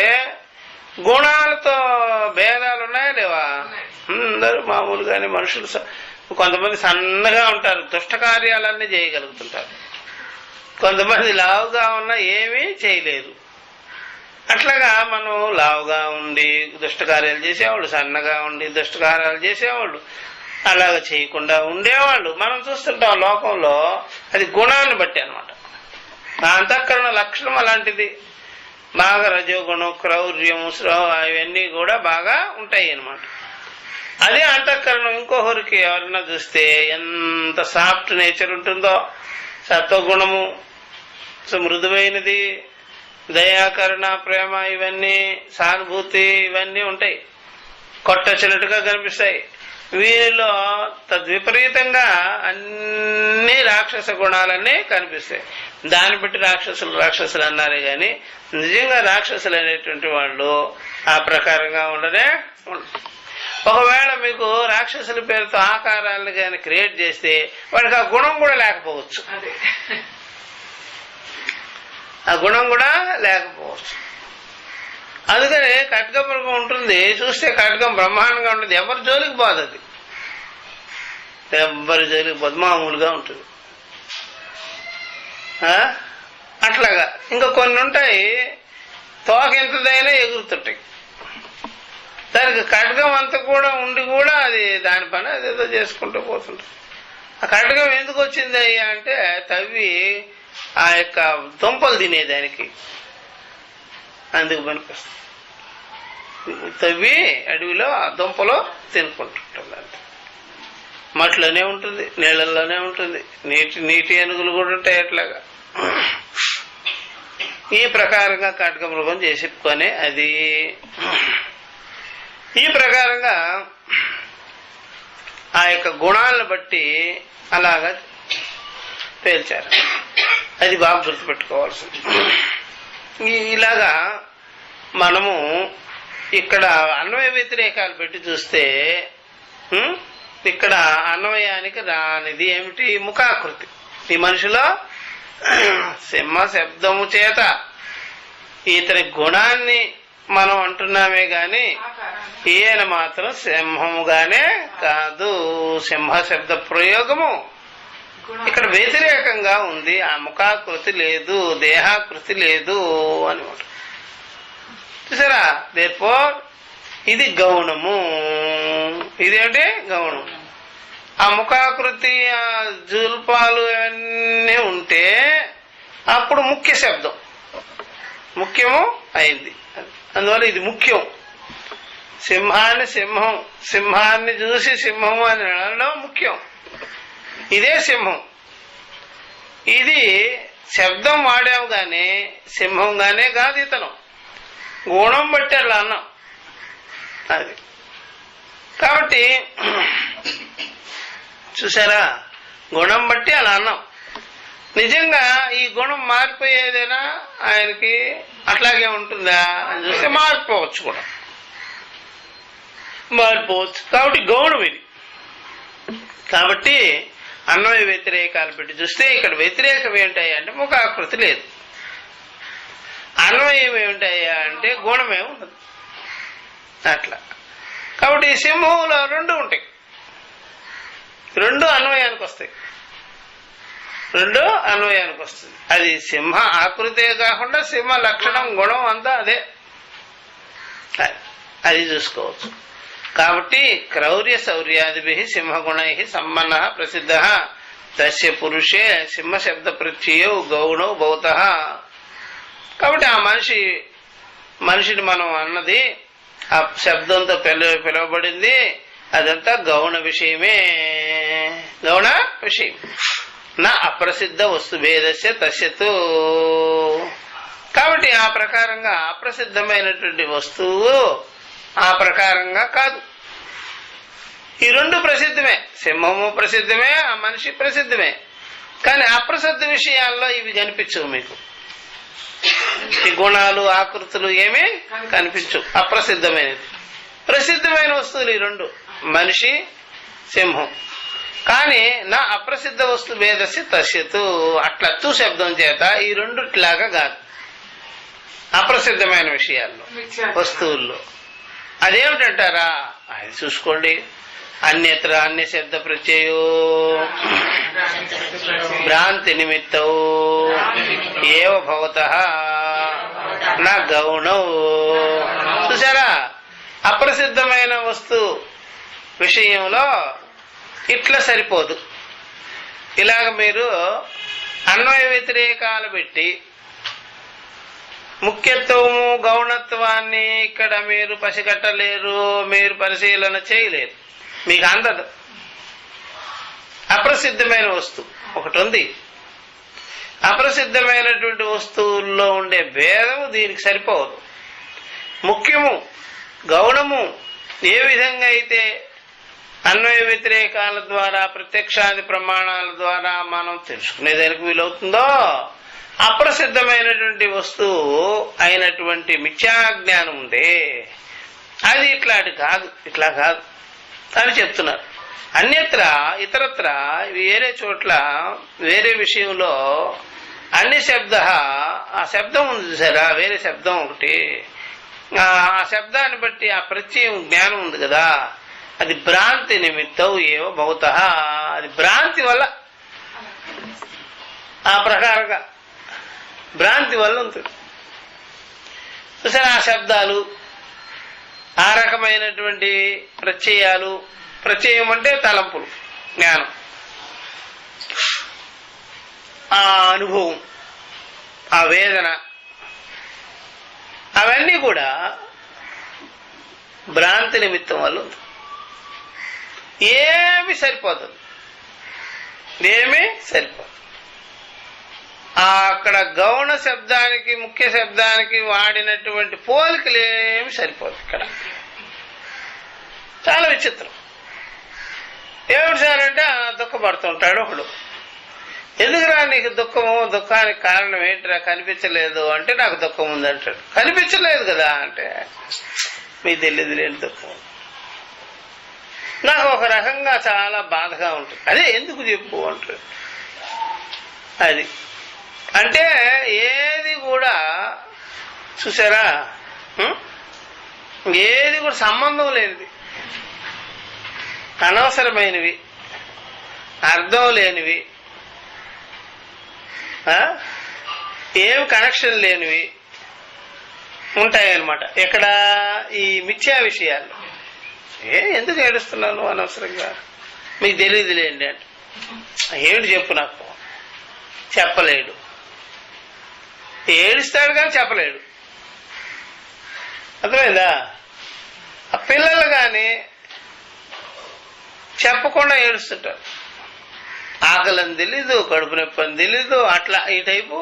Speaker 1: గుణాలతో భేదాలు ఉన్నాయా లేవా? అందరూ మామూలుగానే మనుషులు. కొంతమంది సన్నగా ఉంటారు, దుష్ట కార్యాలన్నీ చేయగలుగుతుంటారు. కొంతమంది లావుగా ఉన్నా ఏమీ చేయలేరు. అట్లాగా మనం లావుగా ఉండి దుష్టకార్యాలు చేసేవాళ్ళు, సన్నగా ఉండి దుష్టకార్యాలు చేసేవాళ్ళు, అలాగ చేయకుండా ఉండేవాళ్ళు మనం చూస్తుంటాం లోకంలో. అది గుణాన్ని బట్టి అనమాట. ఆ అంతఃకరణ లక్షణం అలాంటిది. బాగా రజోగుణం, క్రౌర్యము, ఇవన్నీ కూడా బాగా ఉంటాయి అన్నమాట. అదే అంతఃకరణం ఇంకొకరికి ఎవరన్నా చూస్తే ఎంత సాఫ్ట్ నేచర్ ఉంటుందో, సత్వగుణము మృదువైనది, దయాకరణ, ప్రేమ, ఇవన్నీ సానుభూతి ఇవన్నీ ఉంటాయి, కొట్టొచ్చినట్టుగా కనిపిస్తాయి. వీరిలో తద్విపరీతంగా అన్ని రాక్షస గుణాలన్నీ కనిపిస్తాయి. దాన్ని బట్టి రాక్షసులు అన్నారే గాని నిజంగా రాక్షసులు అనేటువంటి వాళ్ళు ఆ ప్రకారంగా ఉండనే ఉండదు. ఒకవేళ మీకు రాక్షసుల పేరుతో ఆకారాలను కానీ క్రియేట్ చేస్తే వాడికి ఆ గుణం కూడా లేకపోవచ్చు. ఆ గుణం కూడా లేకపోవచ్చు. అందుకని ఖడ్గమృగం ఉంటుంది, చూస్తే ఖడ్గం బ్రహ్మాండంగా ఉంటుంది, ఎవరి జోలికి పోదు. అది ఎవరి జోలికి పోదు, మామూలుగా ఉంటుంది. అట్లాగా ఇంకా కొన్ని ఉంటాయి, తోక ఎంతదైనా ఎగురుతుంటాయి. దానికి ఖడ్గం అంతా కూడా ఉండి కూడా అది దాని పని అదేదో చేసుకుంటూ పోతుంటాయి. ఆ ఖడ్గం ఎందుకు వచ్చింది అయ్యా అంటే తవ్వి ఆ యొక్క దుంపలు తినేదానికి, అందుకు పనికొస్తుంది. తవ్వి అడవిలో ఆ దుంపలో తినుకుంటుంటుంది. అంతే. మట్టిలోనే ఉంటుంది, నీళ్ళల్లోనే ఉంటుంది, నీటి ఏనుగులు కూడా ఉంటాయి. అట్లాగా ఈ ప్రకారంగా ఖడ్గమృగం చేసుకొని అది ఈ ప్రకారంగా ఆ యొక్క గుణాలను బట్టి అలాగా పేల్చారు. అది బాగా గుర్తుపెట్టుకోవాల్సింది. ఇలాగా మనము ఇక్కడ అన్వయ వ్యతిరేకాలు పెట్టి చూస్తే ఇక్కడ అన్వయానికి రానిది ఏమిటి? ముఖాకృతి. ఈ మనిషిలో సింహ శబ్దము చేత ఇతని గుణాన్ని మనం అంటున్నామే గాని ఈయన మాత్రం సింహముగానే కాదు. సింహ శబ్ద ప్రయోగము ఇక్కడ వ్యతిరేకంగా ఉంది. ఆ ముఖాకృతి లేదు, దేహాకృతి లేదు అనమాట. చూసారా? దేర్ఫోర్ ఇది గౌణము. ఇదేంటి? గౌణం. ఆ ముఖాకృతి, ఆ జూల్పాలు అన్నీ ఉంటే అప్పుడు ముఖ్య శబ్దం ముఖ్యము అయింది. అందువల్ల ఇది ముఖ్యం. సింహాన్ని చూసి సింహం అని అనడం ముఖ్యం. ఇదే సింహం. ఇది శబ్దం వాడాము గాని సింహంగానే కాదు. ఇతను గుణం బట్టి అలా అన్నాం. అది కాబట్టి చూసారా, గుణం బట్టి అలా అన్నాం. నిజంగా ఈ గుణం మారిపోయేదేనా ఆయనకి? అట్లాగే ఉంటుందా అని చూస్తే మారిపోవచ్చు, కూడా మారిపోవచ్చు. కాబట్టి గౌణం ఇది. కాబట్టి అన్వయ వ్యతిరేకాలు పెట్టి చూస్తే ఇక్కడ వ్యతిరేకం ఏంటయ్యా అంటే ముఖాకృతి లేదు, అన్వయం ఏమిటయ్యా అంటే గుణమే ఉండదు. అట్లా. కాబట్టి ఈ సింహంలో రెండు ఉంటాయి, రెండు అన్వయానికి వస్తాయి, రెండు అన్వయానికి వస్తుంది. అది సింహ ఆకృతే కాకుండా సింహ లక్షణం, గుణం అంతా అదే. అది చూసుకోవచ్చు. కాబట్టి క్రౌర్య శౌర్యాదిభి సింహగుణై సంపన్న ప్రసిద్ధ తస్య పురుషే సింహ శబ్ద ప్రత్యయో గౌణో భౌత. కాబట్టి ఆ మనిషిని మనం అన్నది ఆ శబ్దంతో పిలువబడింది, అదంతా గౌణ విషయమే, గౌణ విషయం. నా అప్రసిద్ధ వస్తు భేదస్య తస్యతు. కాబట్టి ఆ ప్రకారంగా అప్రసిద్ధమైనటువంటి వస్తువు ఆ ప్రకారంగా కాదు. ఈ రెండు ప్రసిద్ధమే, సింహము ప్రసిద్ధమే, ఆ మనిషి ప్రసిద్ధమే. కానీ అప్రసిద్ధ విషయాల్లో ఇవి కనిపించవు మీకు. ఈ గుణాలు, ఆకృతులు ఏమీ కనిపించవు, అప్రసిద్ధమైనది. ప్రసిద్ధమైన వస్తువులు ఈ రెండు, మనిషి, సింహం. కానీ నా అప్రసిద్ధ వస్తు భేదస్య తస్యతు. అట్లా తు శబ్దం చేత ఈ రెండుట్లాగా కాదు అప్రసిద్ధమైన విషయాల్లో, వస్తువుల్లో. అదేమిటంటారా? అది చూసుకోండి. అన్యత్ర అన్య శబ్ద ప్రత్యయో భ్రాంతి నిమిత్తౌ ఏవ భవతః నా గౌణౌ. చూసారా? అప్రసిద్ధమైన వస్తు విషయంలో ఇట్లా సరిపోదు. ఇలాగ మీరు అన్వయ వ్యతిరేకాలు పెట్టి ముఖ్యత్వము గౌణత్వాన్ని ఇక్కడ మీరు పసిగట్టలేరు, మీరు పరిశీలన చేయలేరు, మీకు అందదు. అప్రసిద్ధమైన వస్తువు ఒకటి ఉంది. అప్రసిద్ధమైనటువంటి వస్తువుల్లో ఉండే భేదము దీనికి సరిపోదు. ముఖ్యము గౌణము ఏ విధంగా అయితే అన్వయ వ్యతిరేకాల ద్వారా ప్రత్యక్షాది ప్రమాణాల ద్వారా మనం తెలుసుకునేదానికి వీలవుతుందో, అప్రసిద్ధమైనటువంటి వస్తువు అయినటువంటి మిథ్యాజ్ఞానం ఉందే అది ఇట్లాంటి కాదు, ఇట్లా కాదు అని చెప్తున్నారు. అన్యత్ర ఇతరత్ర వేరే చోట్ల వేరే విషయంలో అన్ని శబ్ద, ఆ శబ్దం ఉంది సరే, వేరే శబ్దం ఒకటి, ఆ శబ్దాన్ని బట్టి ఆ ప్రత్యయం జ్ఞానం ఉంది కదా, అది భ్రాంతి నిమిత్తం ఏవో భవత, అది భ్రాంతి వల్ల, ఆ ప్రకారంగా భ్రాంతి వల్ల ఉంటుంది. సరే ఆ శబ్దాలు, ఆ రకమైనటువంటి ప్రత్యయాలు, ప్రత్యయం అంటే తలంపులు, జ్ఞానం, ఆ అనుభవం, ఆ వేదన, అవన్నీ కూడా భ్రాంతి నిమిత్తం వల్ల ఉంది. ఏమి సరిపోతుంది, ఏమీ సరిపోదు. అక్కడ గౌణ శబ్దానికి ముఖ్య శబ్దానికి వాడినటువంటి పోలికలు ఏమి సరిపోదు. ఇక్కడ చాలా విచిత్రం. ఏమిటి సార్ అంటే దుఃఖపడుతుంటాడు ఒకడు. ఎందుకురా నీకు దుఃఖము, దుఃఖానికి కారణం ఏంటిరా, కనిపించలేదు అంటే నాకు దుఃఖం ఉందంటాడు. కనిపించలేదు కదా అంటే మీకు తెలియదు లేని దుఃఖం, నాకు ఒక రకంగా చాలా బాధగా ఉంటుంది. అదే ఎందుకు చెప్పు అంటాడు. అది అంటే ఏది కూడా చూసారా, ఏది కూడా సంబంధం లేనిది, అనవసరమైనవి, అర్థం లేనివి, ఏం కనెక్షన్ లేనివి ఉంటాయన్నమాట. ఇక్కడ ఈ మిథ్యా విషయాల్లో ఎందుకు ఏడుస్తున్నాను అనవసరంగా, మీకు తెలియదులేండి అంటే ఏమిటి చెప్పు, నాకు చెప్పలేడు. ఏడుస్తాడు కానీ చెప్పలేడు. అర్థమైందా? ఆ పిల్లలు కానీ చెప్పకుండా ఏడుస్తుంటారు. ఆకలని తెలీదు, కడుపు నొప్పి అని తెలీదు, అట్లా ఈ టైపు.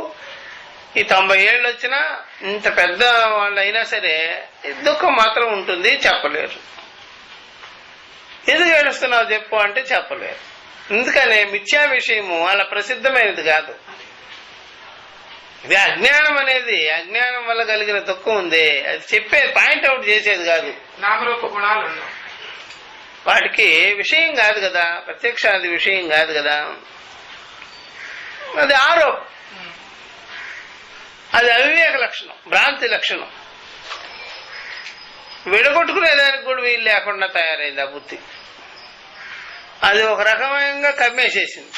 Speaker 1: ఈ 90 ఏళ్ళు వచ్చినా ఇంత పెద్ద వాళ్ళు అయినా సరే దుఃఖం మాత్రం ఉంటుంది, చెప్పలేరు. ఎందుకు ఏడుస్తున్నావు చెప్పు అంటే చెప్పలేరు. ఎందుకనే మిథ్యా విషయము అలా ప్రసిద్ధమైనది కాదు. ఇది అజ్ఞానం అనేది, అజ్ఞానం వల్ల కలిగిన దుఃఖం ఉంది, అది చెప్పేది, పాయింట్ అవుట్ చేసేది కాదు.
Speaker 2: నామరూప గుణాలు
Speaker 1: వాటికి విషయం కాదు కదా, ప్రత్యక్షాది విషయం కాదు కదా, అది ఆరోపం, అది అవివేక లక్షణం, భ్రాంతి లక్షణం. విడగొట్టుకునేదానికి కూడా వీలు లేకుండా తయారైంది ఆ బుద్ధి. అది ఒక రకమైన కమ్మేసేసింది,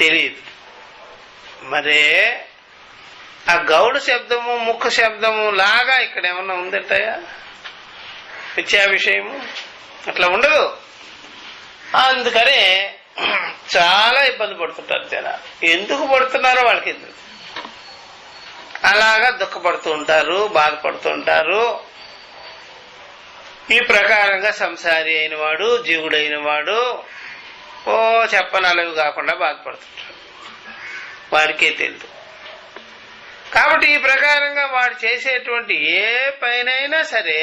Speaker 1: తెలియదు. మరే ఆ గౌడ శబ్దము ముఖ శబ్దము లాగా ఇక్కడ ఏమన్నా ఉందంటాయా మిథ్యా విషయము? అట్లా ఉండదు. అందుకనే చాలా ఇబ్బంది పడుతుంటారు జనాలు. ఎందుకు పడుతున్నారో వాళ్ళకి ఎందుకు, అలాగా దుఃఖపడుతూ ఉంటారు, బాధపడుతూ ఉంటారు. ఈ ప్రకారంగా సంసారి అయిన వాడు, జీవుడైన వాడు చెప్పనలవి కాకుండా బాధపడుతుంటాడు, వాడికే తెలియదు. కాబట్టి ఈ ప్రకారంగా వాడు చేసేటువంటి ఏ పైనైనా సరే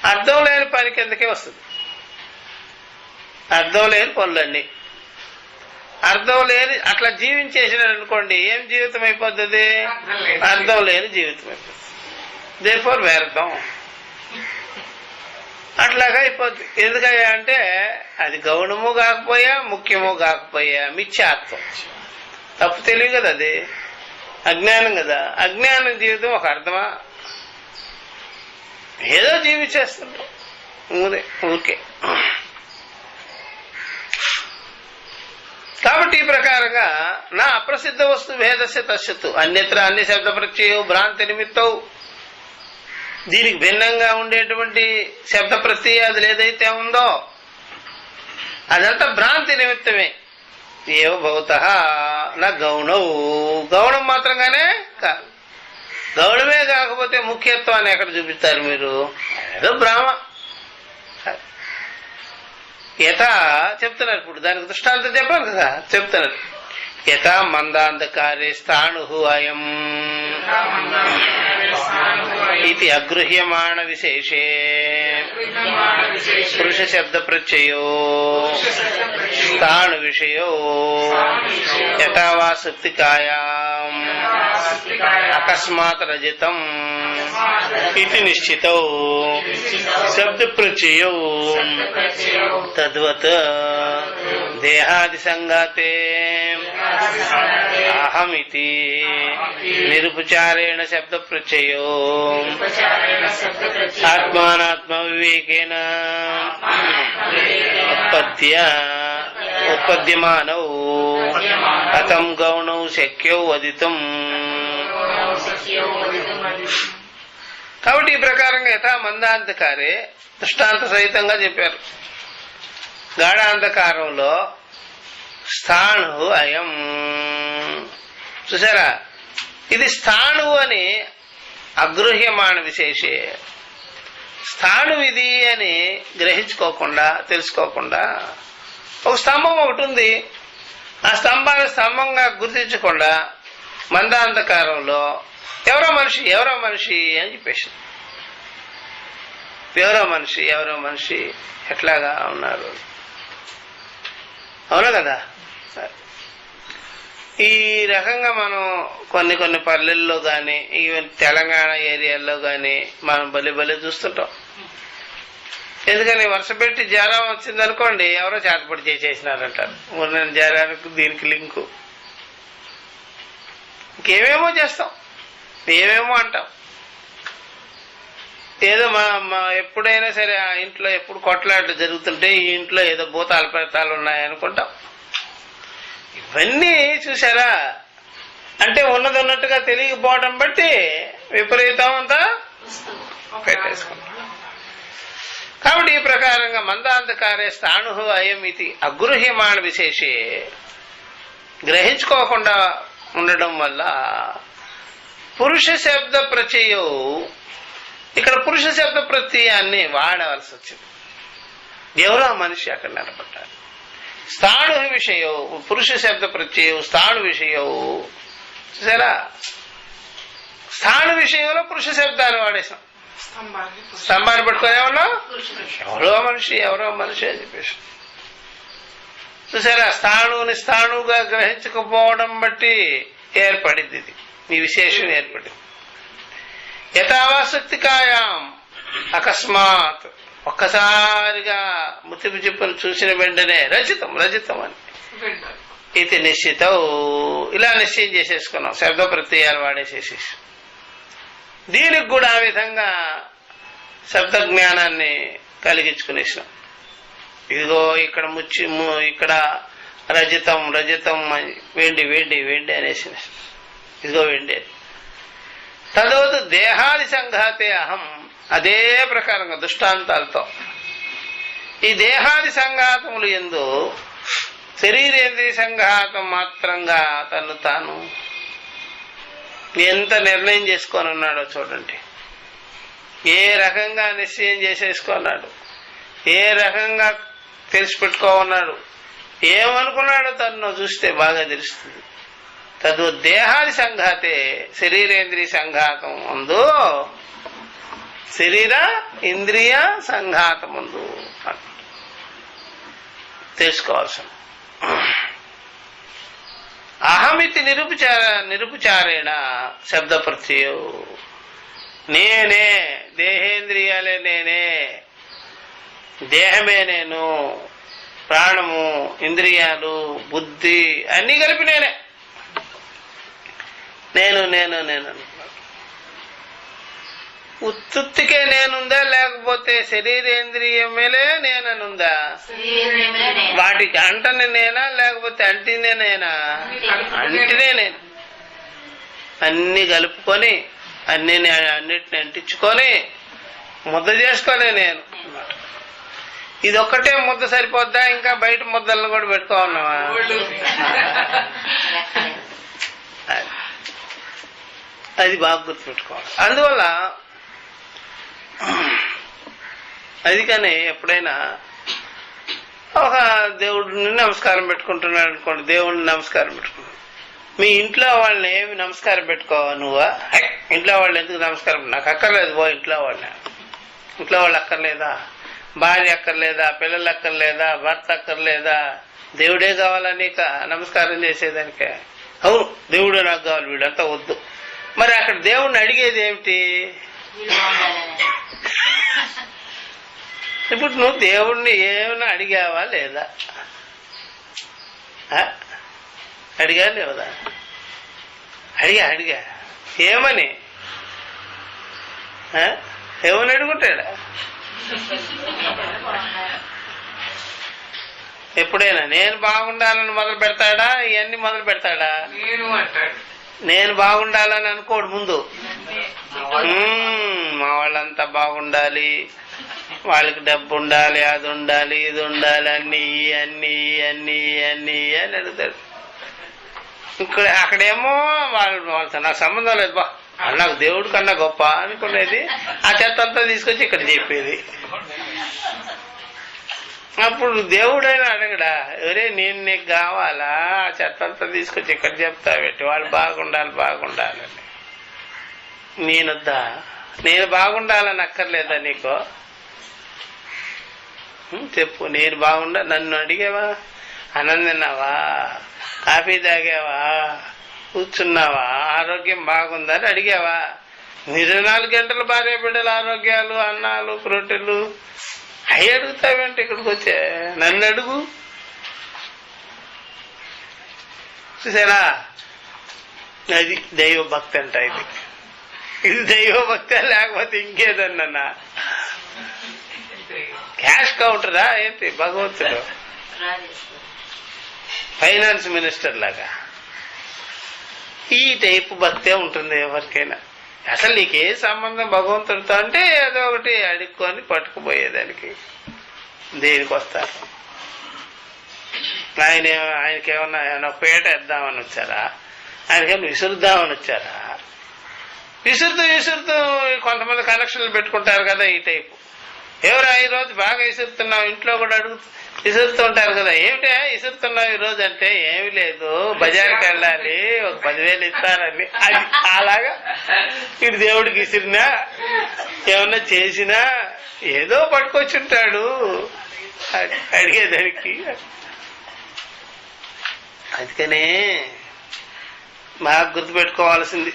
Speaker 1: అర్థం లేని పని కిందకే వస్తుంది. అర్థం లేని పనులన్నీ, అర్థం లేని అట్లా జీవించేసినాడు అనుకోండి, ఏం జీవితం అయిపోతుంది? అర్థం లేని జీవితం అయిపోతుంది. దేర్ఫోర్ వ్యర్థం. అట్లాగా అయిపోద్ది. ఎందుకయ్యా అంటే అది గౌణము కాకపోయా, ముఖ్యము కాకపోయా మిథ్యాత్వం, తప్పు తెలివి కదా, అది అజ్ఞానం కదా. అజ్ఞానం జీవితం ఒక అర్థమా? ఏదో జీవించేస్తుంటాం ఊరికే. కాబట్టి ఈ ప్రకారంగా నా అప్రసిద్ధ వస్తు భేదస్య తస్యతు అన్యత్ర అన్ని శబ్ద ప్రత్యయం భ్రాంతి నిమిత్తవు, దీనికి భిన్నంగా ఉండేటువంటి శబ్ద ప్రత్యయాదులు ఏదైతే ఉందో అదంతా భ్రాంతి నిమిత్తమే. ఏవ భవతః నా గౌణౌ, గౌణం మాత్రంగానే కాదు. గౌణమే కాకపోతే ముఖ్యత్వాన్ని ఎక్కడ చూపిస్తారు మీరు? ఏదో భ్రామ. యథా చెప్తున్నారు, ఇప్పుడు దానికి దృష్టాంతం చెప్పాలి కదా, చెప్తున్నారు. యథా మందాంధకారే స్థాణు అయం ఇది అగృహ్యమాణ విశేషే పురుష శబ్ద ప్రత్యయో స్థాణు విషయో యథావా సుప్తికాయాం అకస్మాత్ రజతం ఇది నిశ్చితో శబ్ద ప్రత్యయో తద్వత్ దేహాది సంఘాతే అహమితి నిరుపచారేణ శబ్ద ప్రత్యయో ఆత్మానాత్మ వివేకేన ఉత్పద్యమానౌ కథం గౌణౌ శక్యౌ వదితుం. కాబట్టి ఈ ప్రకారంగా యథా మందాంధకారే దృష్టాంత సహితంగా చెప్పారు. గాఢాంధకారంలో స్థాణు అయం, చూసారా, ఇది స్థాణు అని అగృహ్యమాణ విశేషే. స్థాణు ఇది అని గ్రహించుకోకుండా తెలుసుకోకుండా ఒక స్తంభం ఒకటి ఉంది, ఆ స్తంభాన్ని స్తంభంగా గుర్తించకుండా మందాంధకారంలో ఎవరో మనిషి ఎవరో మనిషి అని చెప్పేసి, ఎవరో మనిషి ఎవరో మనిషి ఎట్లాగా ఉన్నారు, అవునా కదా. ఈ రకంగా మనం కొన్ని కొన్ని పల్లెల్లో కానీ ఈవెన్ తెలంగాణ ఏరియాల్లో కానీ మనం బలి చూస్తుంటాం. ఎందుకని వరుస పెట్టి జ్వరం వచ్చిందనుకోండి, ఎవరో చేతపడి చేసేసినారంటారు. నేను జ్వరానికి దీనికి లింకు, ఇంకేమేమో చేస్తాం, ఏమేమో అంటాం. ఏదో ఎప్పుడైనా సరే ఆ ఇంట్లో ఎప్పుడు కొట్లాట్లు జరుగుతుంటే ఈ ఇంట్లో ఏదో భూతాలు ప్రేతాలు ఉన్నాయనుకుంటాం. ఇవన్నీ చూసారా, అంటే ఉన్నది ఉన్నట్టుగా తెలియకపోవడం బట్టి విపరీతం అంతా పెట్టేసుకుంటాం. కాబట్టి ఈ ప్రకారంగా మందాంధకారే స్థాణు అయం ఇది అగృహ్యమాణ విశేషే గ్రహించుకోకుండా ఉండడం వల్ల పురుష శబ్ద ప్రత్యయం, ఇక్కడ పురుష శబ్ద ప్రత్యయాన్ని వాడవలసి వచ్చింది. ఎవరో మనిషి అక్కడ నిలబడ్డారు. స్థాణు విషయం పురుష శబ్ద ప్రత్యయం స్థాణు విషయం, చూసారా, స్థాణు విషయంలో పురుష శబ్దాన్ని వాడేసాం. స్తంభాన్ని పట్టుకొని ఏమన్నా ఎవరో మనిషి అని చెప్పేసి, చూసారా, స్థాణుని స్థాణుగా గ్రహించకపోవడం బట్టి ఏర్పడింది ఇది, ఈ విశేషం ఏర్పడింది. యథావాసక్తికాయాం అకస్మాత్, ఒక్కసారిగా ముతిపు చిప్పును చూసిన వెంటనే రచితం అని ఇది నిశ్చితం, ఇలా నిశ్చయం చేసేసుకున్నాం, శబ్ద ప్రత్యయాలు వాడేసేసేసి. దీనికి కూడా ఆ విధంగా శబ్ద జ్ఞానాన్ని కలిగించుకునేసినాం. ఇదిగో ఇక్కడ ఇక్కడ రజతం వెండి అనేసి, ఇదిగో వెండి. తదవత్ దేహాది సంఘాతే అహం, అదే ప్రకారంగా దృష్టాంతాలతో ఈ దేహాది సంఘాతములు యందు శరీరేంద్రియ సంఘాతం మాత్రంగా తను తాను ఎంత నిర్ణయం చేసుకొని ఉన్నాడో చూడండి. ఏ రకంగా నిశ్చయం చేసేసుకున్నాడు, ఏ రకంగా తెలిసిపెట్టుకోన్నాడు, ఏమనుకున్నాడో తను చూస్తే బాగా తెలుస్తుంది. తదు దేహాది సంఘాతే శరీరేంద్రియ సంఘాతం ముందు, శరీర ఇంద్రియ సంఘాతం ముందు తెలుసుకోవాల్సిన. అహమితి నిరుపచారేణ శబ్ద ప్రత్యయం, నేనే, దేహేంద్రియాలే నేనే, దేహమే నేను, ప్రాణము ఇంద్రియాలు బుద్ధి అన్నీ కలిపి నేనే, నేను ఉత్తుత్తికే నేనుందా, లేకపోతే శరీరేంద్రియమేలే నేననుందా, వాటికి అంటని నేనా లేకపోతే అంటినే నేనా, అంటినే నేను. అన్ని కలుపుకొని అన్నిటిని అంటించుకొని ముద్ద చేసుకొని నేను. ఇది ఒక్కటే ముద్ద సరిపోద్దా? ఇంకా బయట ముద్దలను కూడా పెట్టుకోన్నావా? అది బాగా గుర్తుపెట్టుకోవాలి. అందువల్ల అది కానీ ఎప్పుడైనా ఒక దేవుడిని నమస్కారం పెట్టుకుంటున్నాడు అనుకోండి, దేవుడిని నమస్కారం పెట్టుకున్నాడు. మీ ఇంట్లో వాళ్ళని ఏమి నమస్కారం పెట్టుకోవా నువ్వా? ఇంట్లో వాళ్ళు ఎందుకు నమస్కారం? నాకు అక్కర్లేదు పో ఇంట్లో వాళ్ళని. ఇంట్లో వాళ్ళు అక్కర్లేదా? భార్య అక్కర్లేదా? పిల్లలు అక్కర్లేదా? భర్త అక్కర్లేదా? దేవుడే కావాలా నీకు నమస్కారం చేసేదానికే? అవును, దేవుడే నాకు కావాలి, వీడంతా వద్దు. మరి అక్కడ దేవుడిని అడిగేది ఏమిటి? ఇప్పుడు నువ్వు దేవుణ్ణి ఏమైనా అడిగావా లేదా? అడిగా లేదా? అడిగా ఏమని? ఏమని అడుగుంటాడా? ఎప్పుడైనా నేను బాగుండాలని మొదలు పెడతాడా? ఇవన్నీ మొదలు పెడతాడా? నేను బాగుండాలని అనుకోడు ముందు. మా వాళ్ళంతా బాగుండాలి, వాళ్ళకి డబ్బు ఉండాలి, అది ఉండాలి, ఇది ఉండాలి, అన్ని అన్ని అన్ని అన్ని అని అడుగుతాడు. ఇక్కడ అక్కడేమో వాళ్ళతో నాకు సంబంధం లేదు, బా నాకు దేవుడి కన్నా గొప్ప అనుకునేది. ఆ చెత్త అంతా తీసుకొచ్చి ఇక్కడ చెప్పేది. అప్పుడు దేవుడైనా అడగడా, ఎవరే నేను నీకు కావాలా? ఆ చెత్త అంతా తీసుకొచ్చి ఇక్కడ చెప్తా పెట్టి వాళ్ళు బాగుండాలి బాగుండాలని. నేనొద్దా? నేను బాగుండాలని అక్కర్లేదా నీకు? చెప్పు. నేను నన్ను అడిగావా? అన్నం తిన్నావా? కాఫీ తాగావా? కూర్చున్నావా? ఆరోగ్యం బాగుందని అడిగావా? 24 గంటలు భార్య బిడ్డల ఆరోగ్యాలు, అన్నాలు, రొట్టెలు అవి అడుగుతావేంటి? ఇక్కడికి వచ్చే నన్ను అడుగు. చూసారా, అది దైవభక్తి అంట. ఇది దైవభక్తి లేకపోతే ఇంకేదన్నా క్యాష్ కౌంటరా ఏంటి? భగవంతుడు ఫైనాన్స్ మినిస్టర్ లాగా ఈ టైపు భక్తే ఉంటుంది ఎవరికైనా. అసలు నీకే సంబంధం భగవంతుడితో అంటే ఏదో ఒకటి అడుక్కొని పట్టుకుపోయేదానికి దేనికి వస్తారు? ఆయనకేమన్నా పేట వేద్దామని వచ్చారా? ఆయనకేమన్నా విసురుద్దామని వచ్చారా? విసురుతూ కొంతమంది కనెక్షన్లు పెట్టుకుంటారు కదా ఈ టైపు. ఎవరా ఈరోజు బాగా విసురుతున్నావు? ఇంట్లో కూడా విసురుతూ ఉంటారు కదా. ఏమిటా విసురుతున్నావు ఈరోజు అంటే, ఏమి లేదు బజార్కి వెళ్ళాలి, ఒక 10,000 ఇస్తారని. అది అలాగా ఇటు దేవుడికి విసిరినా ఏమన్నా చేసినా ఏదో పట్టుకొచ్చి ఉంటాడు అడిగేదానికి. అందుకనే బాగా గుర్తుపెట్టుకోవాల్సింది,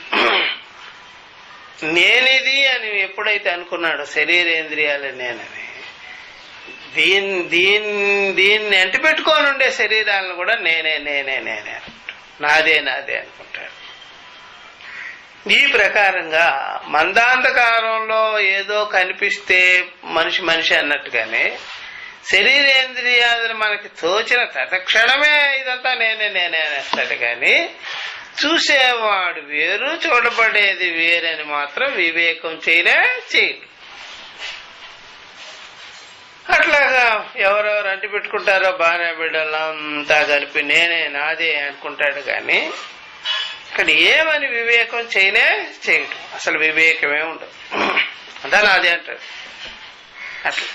Speaker 1: నేనిది అని ఎప్పుడైతే అనుకున్నాడో శరీరేంద్రియాలు నేనని, దీన్ని అంటి పెట్టుకొని ఉండే శరీరాలను కూడా నేనే నాదే అనుకుంటాడు. ఈ ప్రకారంగా మందాంధకారంలో ఏదో కనిపిస్తే మనిషి అన్నట్టుగానే శరీరేంద్రియాలను మనకి తోచిన తత్క్షణమే ఇదంతా నేనే అనేస్తాడు. కానీ చూసేవాడు వేరు, చూడబడేది వేరని మాత్రం వివేకం చేయడు. అట్లాగా ఎవరెవరు అంటి పెట్టుకుంటారో భార్య బిడ్డలంతా కలిపి నేనే నాదే అనుకుంటాడు. కానీ ఇక్కడ ఏమని వివేకం చేయడు. అసలు వివేకమే ఉండదు, అంతా నాదే అంటాడు. అట్లా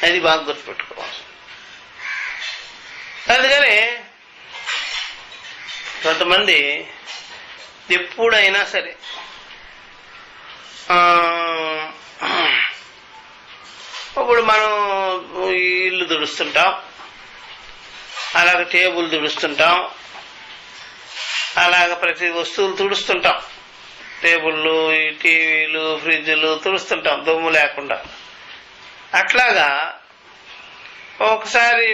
Speaker 1: అది బాగా గుర్తుపెట్టుకోవాలి. అందుకని కొంతమంది ఎప్పుడైనా సరే ఇప్పుడు మనం ఇల్లు తుడుస్తుంటాం, అలాగే టేబుల్ తుడుస్తుంటాం, అలాగ ప్రతి వస్తువులు తుడుస్తుంటాం. టేబుళ్ళు, ఈ టీవీలు, ఫ్రిడ్జ్లు తుడుస్తుంటాం దుమ్ము లేకుండా. అట్లాగా ఒకసారి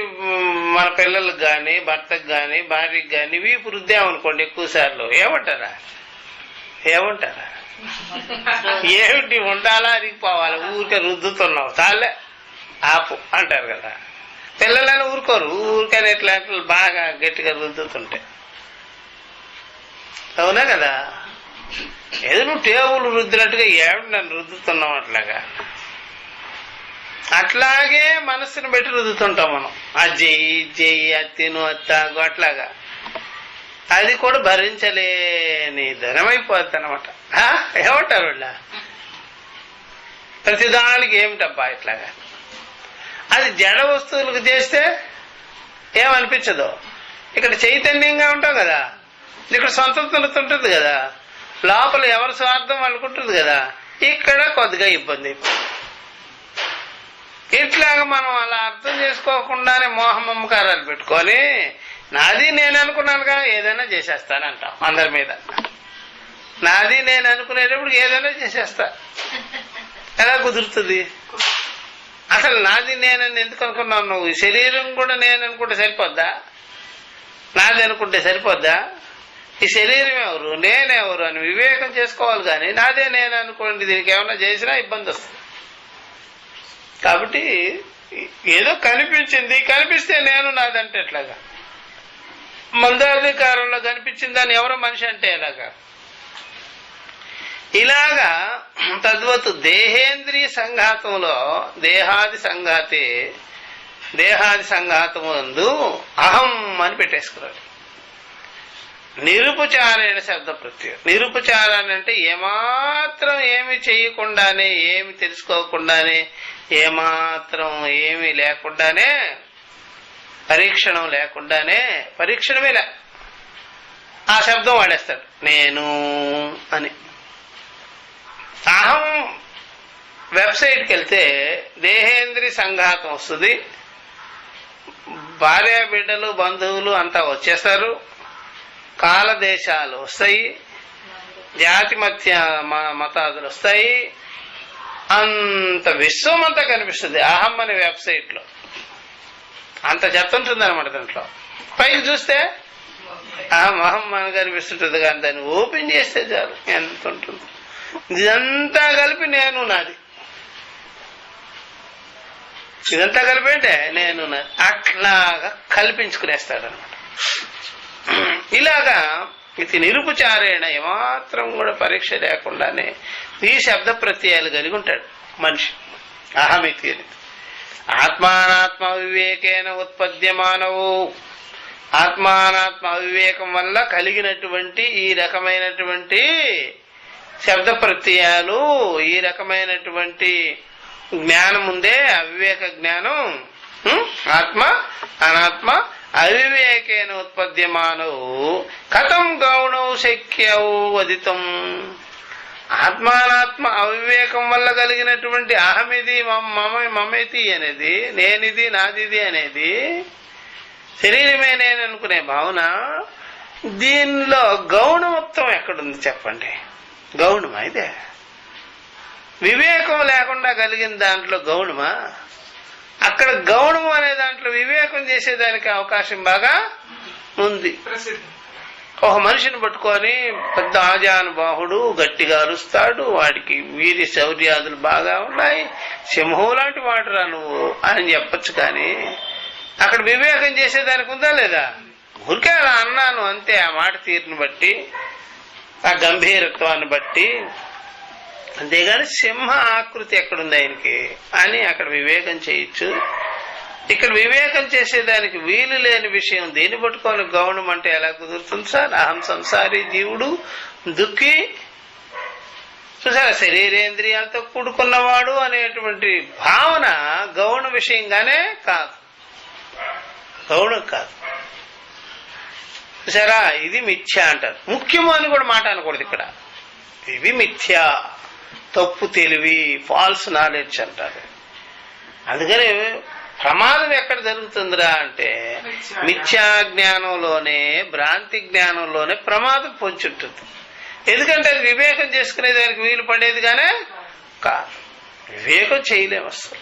Speaker 1: మన పిల్లలకు కానీ, భర్తకు కానీ, భార్యకి కానీ వీపు రుద్దామనుకోండి ఎక్కువసార్లు, ఏమంటారా? ఏమిటి ఉండాలా అరిగిపోవాలి, ఊరికే రుద్దుతున్నావు చాలే ఆపు అంటారు కదా. పిల్లలని ఊరుకోరు, ఊరికని ఎట్లా బాగా గట్టిగా రుద్దుతుంటే. అవునా కదా? ఏదో నువ్వు టేబుల్ రుద్దినట్టుగా ఏమిటి నన్ను రుద్దుతున్నావు అట్లాగా. అట్లాగే మనస్సును పెట్టి రుద్దుతుంటాం మనం. అది చెయ్యి చెయ్యి, అది తిను, అది తాగు, అట్లాగా. అది కూడా భరించలేని ధనమైపోద్ది అనమాట. ఏమంటారు వాళ్ళ ప్రతిదానికి ఏమిటబ్బా ఇట్లాగా. అది జడ వస్తువులకు చేస్తే ఏమనిపించదు. ఇక్కడ చైతన్యంగా ఉంటాం కదా, ఇక్కడ స్వతంత్రత ఉంటుంది కదా, లోపల ఎవరి స్వార్థం అనుకుంటుంది కదా, ఇక్కడ కొద్దిగా ఇబ్బంది. ఇట్లాగా మనం అలా అర్థం చేసుకోకుండానే మోహమమ్మకారాలు పెట్టుకొని నాది నేను అనుకున్నానుగా ఏదైనా చేసేస్తానంటాం అందరి మీద. నాది నేను అనుకునేటప్పుడు ఏదైనా చేసేస్తా. ఎలా కుదురుతుంది? అసలు నాది నేనని ఎందుకు అనుకున్నావు నువ్వు? శరీరం కూడా నేను అనుకుంటే సరిపోద్దా? నాది అనుకుంటే సరిపోద్దా? ఈ శరీరం ఎవరు, నేనెవరు అని వివేకం చేసుకోవాలి. కానీ నాదే నేను అనుకోండి, దీనికి ఏమన్నా చేసినా ఇబ్బంది వస్తుంది. కాబట్టి ఏదో కనిపించింది, కనిపిస్తే నేను నాదంటే ఎట్లాగా? మందాధికారంలో కనిపించింది దాన్ని ఎవరో మనిషి అంటే ఎలాగా? ఇలాగా తద్వత్ దేహేంద్రియ సంఘాతంలో దేహాది సంఘాతముందు అహం అని పెట్టేసుకున్నాడు. నిరుపచారైన శబ్ద ప్రత్యయం. నిరుపచారాన్ని అంటే ఏమాత్రం ఏమి చేయకుండానే, ఏమి తెలుసుకోకుండానే, ఏమాత్రం ఏమి లేకుండానే, పరీక్షణం లేకుండానే, పరీక్షణమే లే, ఆ శబ్దం వాడేస్తాడు నేను అని. అహం వెబ్సైట్కి వెళ్తే దేహేంద్రియ సంఘాతం వస్తుంది. భార్య బిడ్డలు బంధువులు అంతా వచ్చేస్తారు. కాలదేశాలు వస్తాయి, జాతి మధ్య మతాదులు వస్తాయి. అంత విశ్వం అంతా కనిపిస్తుంది అహం అనే వెబ్సైట్ లో. అంత చెత్త ఉంటుంది అనమాట దాంట్లో. పైకి చూస్తే అహం అని కనిపిస్తుంటుంది, కానీ దాన్ని ఓపెన్ చేస్తే చాలు ఎంత ఉంటుంది. ఇదంతా కలిపి నేను నాది, ఇదంతా కలిపి అంటే నేను నాది, అట్లాగా కల్పించుకునేస్తాడు అనమాట. ఇలాగా ఇది నిరుపచారేణ ఏమాత్రం కూడా పరీక్ష లేకుండానే ఈ శబ్ద ప్రత్యయాలు కలిగి ఉంటాడు మనిషి. అహమితి అని. ఆత్మానాత్మ వివేకేన ఉత్పద్యమానవు. ఆత్మానాత్మ వివేకం వల్ల కలిగినటువంటి ఈ రకమైనటువంటి శబ్ద ప్రత్యయాలు, ఈ రకమైనటువంటి జ్ఞానం ఉందే అవివేక జ్ఞానం, ఆత్మ అనాత్మ అవివేకేన ఉత్పద్యమానవు కథం గౌణౌ శక్యౌ వదితం. ఆత్మానాత్మ అవివేకం వల్ల కలిగినటువంటి అహమిది మమేతి అనేది, నేనిది నాదిది అనేది, శరీరమే నేను అనుకునే భావన, దీనిలో గౌణమత్వం ఎక్కడుంది చెప్పండి? గౌణమా ఇదే? వివేకం లేకుండా కలిగిన దాంట్లో గౌణమా? అక్కడ గౌణము అనే దాంట్లో వివేకం చేసేదానికి అవకాశం బాగా ఉంది. ఒక మనిషిని పట్టుకొని పెద్ద ఆజానుబాహుడు గట్టిగా అరుస్తాడు, వాడికి వీరి శౌర్యాదులు బాగా ఉన్నాయి, సింహం లాంటి వాడురా నువ్వు అని చెప్పచ్చు. కానీ అక్కడ వివేకం చేసేదానికి ఉందా లేదా? ఊరికే అలా అన్నాను అంతే, ఆ మాట తీరుని బట్టి, ఆ గంభీరత్వాన్ని బట్టి. అంతేగాని సింహ ఆకృతి ఎక్కడుంది ఆయనకి అని అక్కడ వివేకం చేయొచ్చు. ఇక్కడ వివేకం చేసేదానికి వీలు లేని విషయం దీన్ని పట్టుకొని గౌణం అంటే ఎలా కుదురుతుంది సార్? అహం సంసారి జీవుడు దుఃఖి, చూసారా, శరీరేంద్రియాలతో కూడుకున్నవాడు అనేటువంటి భావన గౌణ విషయంగానే కాదు, గౌణం కాదు. చూసారా, ఇది మిథ్య అంటారు. ముఖ్యము అని కూడా మాట అనకూడదు ఇక్కడ. ఇవి మిథ్య, తప్పు తెలివి, ఫాల్స్ నాలెడ్జ్ అంటారు. అందుకని ప్రమాదం ఎక్కడ జరుగుతుందిరా అంటే మిథ్యా జ్ఞానంలోనే, భ్రాంతి జ్ఞానంలోనే ప్రమాదం పొంచుంటుంది. ఎందుకంటే అది వివేకం చేసుకునే దానికి వీలు పడేదిగానే కాదు, వివేకం చేయలేము అసలు.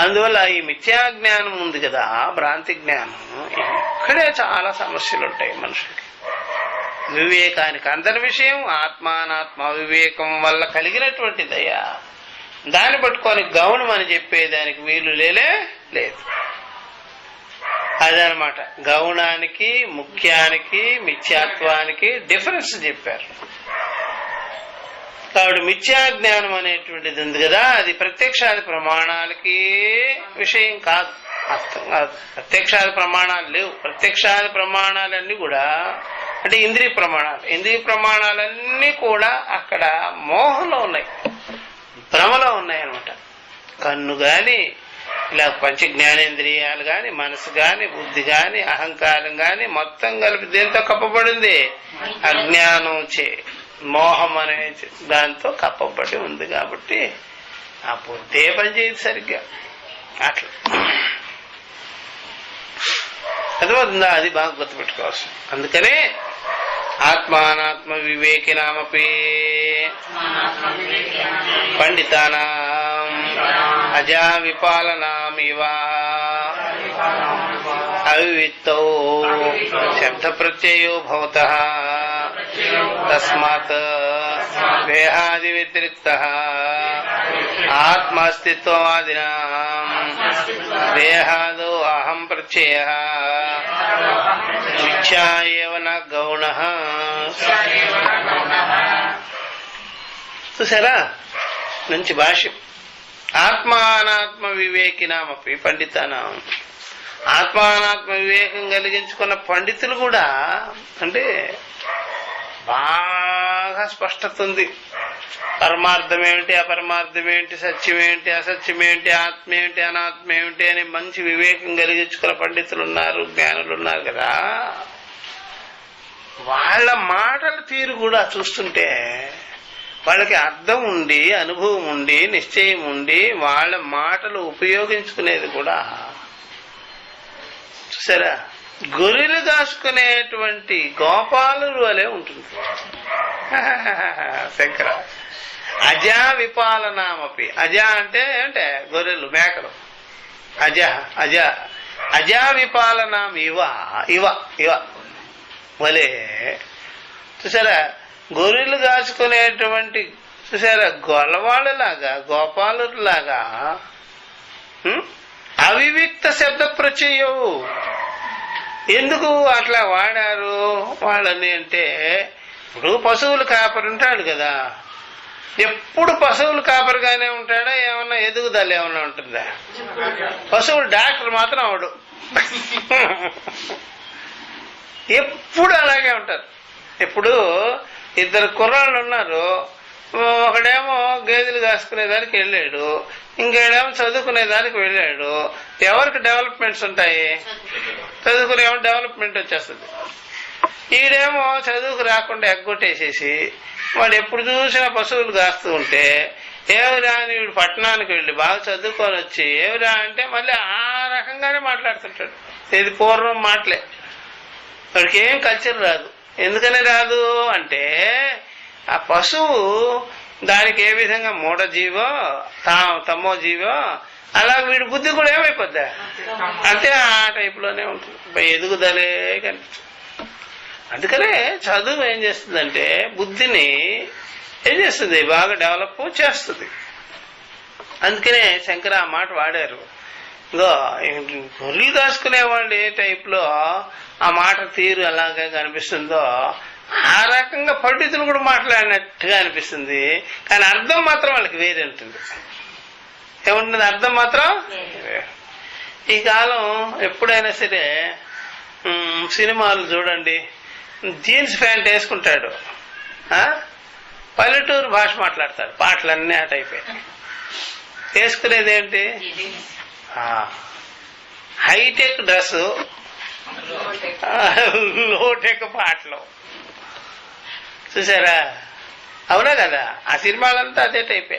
Speaker 1: అందువల్ల ఈ మిథ్యా జ్ఞానం ఉంది కదా, భ్రాంతి జ్ఞానం, ఇక్కడే చాలా సమస్యలు ఉంటాయి మనుషులకి. వివేకానికి అందరి విషయం ఆత్మానాత్మ వివేకం వల్ల కలిగినటువంటిదయ్యా. దాన్ని పట్టుకొని గౌణం అని చెప్పేదానికి వీలు లేదు. అదనమాట గౌణానికి, ముఖ్యానికి, మిథ్యాత్వానికి డిఫరెన్స్ చెప్పారు. కాబట్టి మిథ్యాజ్ఞానం అనేటువంటిది ఉంది కదా, అది ప్రత్యక్షాది ప్రమాణాలకి విషయం కాదు, అర్థం కాదు. ప్రత్యక్షాది ప్రమాణాలు లేవు. ప్రత్యక్షాది ప్రమాణాలన్నీ కూడా అంటే ఇంద్రియ ప్రమాణాలు. ఇంద్రియ ప్రమాణాలన్నీ కూడా అక్కడ మోహంలో ఉన్నాయి, భ్రమలో ఉన్నాయి అనమాట. కన్ను గాని, ఇలా పంచ జ్ఞానేంద్రియాలు గాని, మనసు గాని, బుద్ధి గాని, అహంకారం గాని మొత్తం కలిపి దేంతో కప్పబడింది? అజ్ఞానం చే, మోహం అనే దాంతో కప్పబడి ఉంది. కాబట్టి ఆ బుద్ధే పనిచేయదు సరిగ్గా. అట్లా అర్థమవుతుందా? అది బాగా గుర్తుపెట్టుకోవచ్చు. అందుకనే ఆత్మానాత్మ వివేకినామపి పండితానాం అజా విపాలనామివ అవివిత్తౌ శబ్ద ప్రత్యయో భవతః తస్మాత్ దేహాది వ్యతిరిక్తః ఆత్మాస్తిత్వవాదినాం దేహాదో అహం ప్రత్యయః మిథ్యా ఏవ న గౌణః. చూసారా, మంచి భాష్యం. ఆత్మానాత్మ వివేకినామపి పండితానాం, ఆత్మానాత్మ వివేకం కలిగించుకున్న పండితులు కూడా అంటే బాగా స్పష్టత ఉంది. పరమార్థం ఏమిటి, అపరమార్థం ఏమిటి, సత్యం ఏమిటి, అసత్యం ఏమిటి, ఆత్మ ఏమిటి, అనాత్మ ఏమిటి అని మంచి వివేకం కలిగించుకున్న పండితులు ఉన్నారు, జ్ఞానులు ఉన్నారు కదా. వాళ్ళ మాటల తీరు కూడా చూస్తుంటే వాళ్ళకి అర్థం ఉండి, అనుభవం ఉండి, నిశ్చయం ఉండి, వాళ్ళ మాటలు ఉపయోగించుకునేది కూడా చూసారా, గొర్రెలు దాచుకునేటువంటి గోపాలురు వలె ఉంటుంది. శంకర అజా విపాలనామపి, అజా అంటే అంటే గొర్రెలు, మేకలు. అజా విపాలనాం ఇవ ఇవ ఇవ వలే. చూసారా, గొర్రెలు కాచుకునేటువంటి చూసారా గొల్లవాళ్ళలాగా, గోపాలులాగా అవివిక్త శబ్ద ప్రచయవు. ఎందుకు అట్లా వాడారు వాళ్ళని అంటే, ఇప్పుడు పశువులు కాపరి ఉంటాడు కదా, ఎప్పుడు పశువులు కాపరిగానే ఉంటాడా? ఏమన్నా ఎదుగుదల ఏమన్నా ఉంటుందా? పశువులు డాక్టర్ మాత్రం అవడు, ఎప్పుడు అలాగే ఉంటారు. ఇప్పుడు ఇద్దరు కుర్రాళ్ళు ఉన్నారు, ఒకడేమో గేదెలు కాసుకునేదానికి వెళ్ళాడు, ఇంకేడేమో చదువుకునేదానికి వెళ్ళాడు. ఎవరికి డెవలప్మెంట్స్ ఉంటాయి? చదువుకునేమో డెవలప్మెంట్ వచ్చేస్తుంది. ఈడేమో చదువుకు రాకుండా ఎగ్గొట్టేసేసి వాడు ఎప్పుడు చూసినా పశువులు కాస్తూ ఉంటే, ఏమిరా అని వీడు పట్టణానికి వెళ్ళి బాగా చదువుకొని వచ్చి ఏమిరా అంటే మళ్ళీ ఆ రకంగానే మాట్లాడుతుంటాడు. ఇది పూర్వం మాటలే. వాడికి ఏం కల్చర్ రాదు. ఎందుకని రాదు అంటే, ఆ పశువు దానికి ఏ విధంగా మూఢ జీవో తమ్మో జీవో అలా వీడి బుద్ధి కూడా ఏమైపోద్దా అంటే ఆ టైపులోనే ఉంటుంది. ఎదుగుదలే కనిపిస్తుంది. అందుకనే చదువు ఏం చేస్తుందంటే బుద్ధిని ఏం చేస్తుంది, బాగా డెవలప్ చేస్తుంది. అందుకనే శంకర ఆ మాట వాడారు. ఇగో గొర్రెలు కాసుకునే వాళ్ళు ఏ టైప్లో ఆ మాట తీరు అలాగే కనిపిస్తుందో ఆ రకంగా పండితులు కూడా మాట్లాడినట్టుగా అనిపిస్తుంది. కానీ అర్థం మాత్రం వాళ్ళకి వేరే ఉంటుంది. ఏముంటుంది అర్థం మాత్రం? ఈ కాలం ఎప్పుడైనా సరే సినిమాలు చూడండి, జీన్స్ ప్యాంట్ వేసుకుంటాడు, పల్లెటూరు భాష మాట్లాడతాడు, పాటలన్నీ ఆ టైపే. వేసుకునేది ఏంటి? హైటెక్ డ్రెస్సు, లోటెక్ పాటలు. చూసారా? అవునా కదా? ఆ సినిమాలంతా అదే టైపే.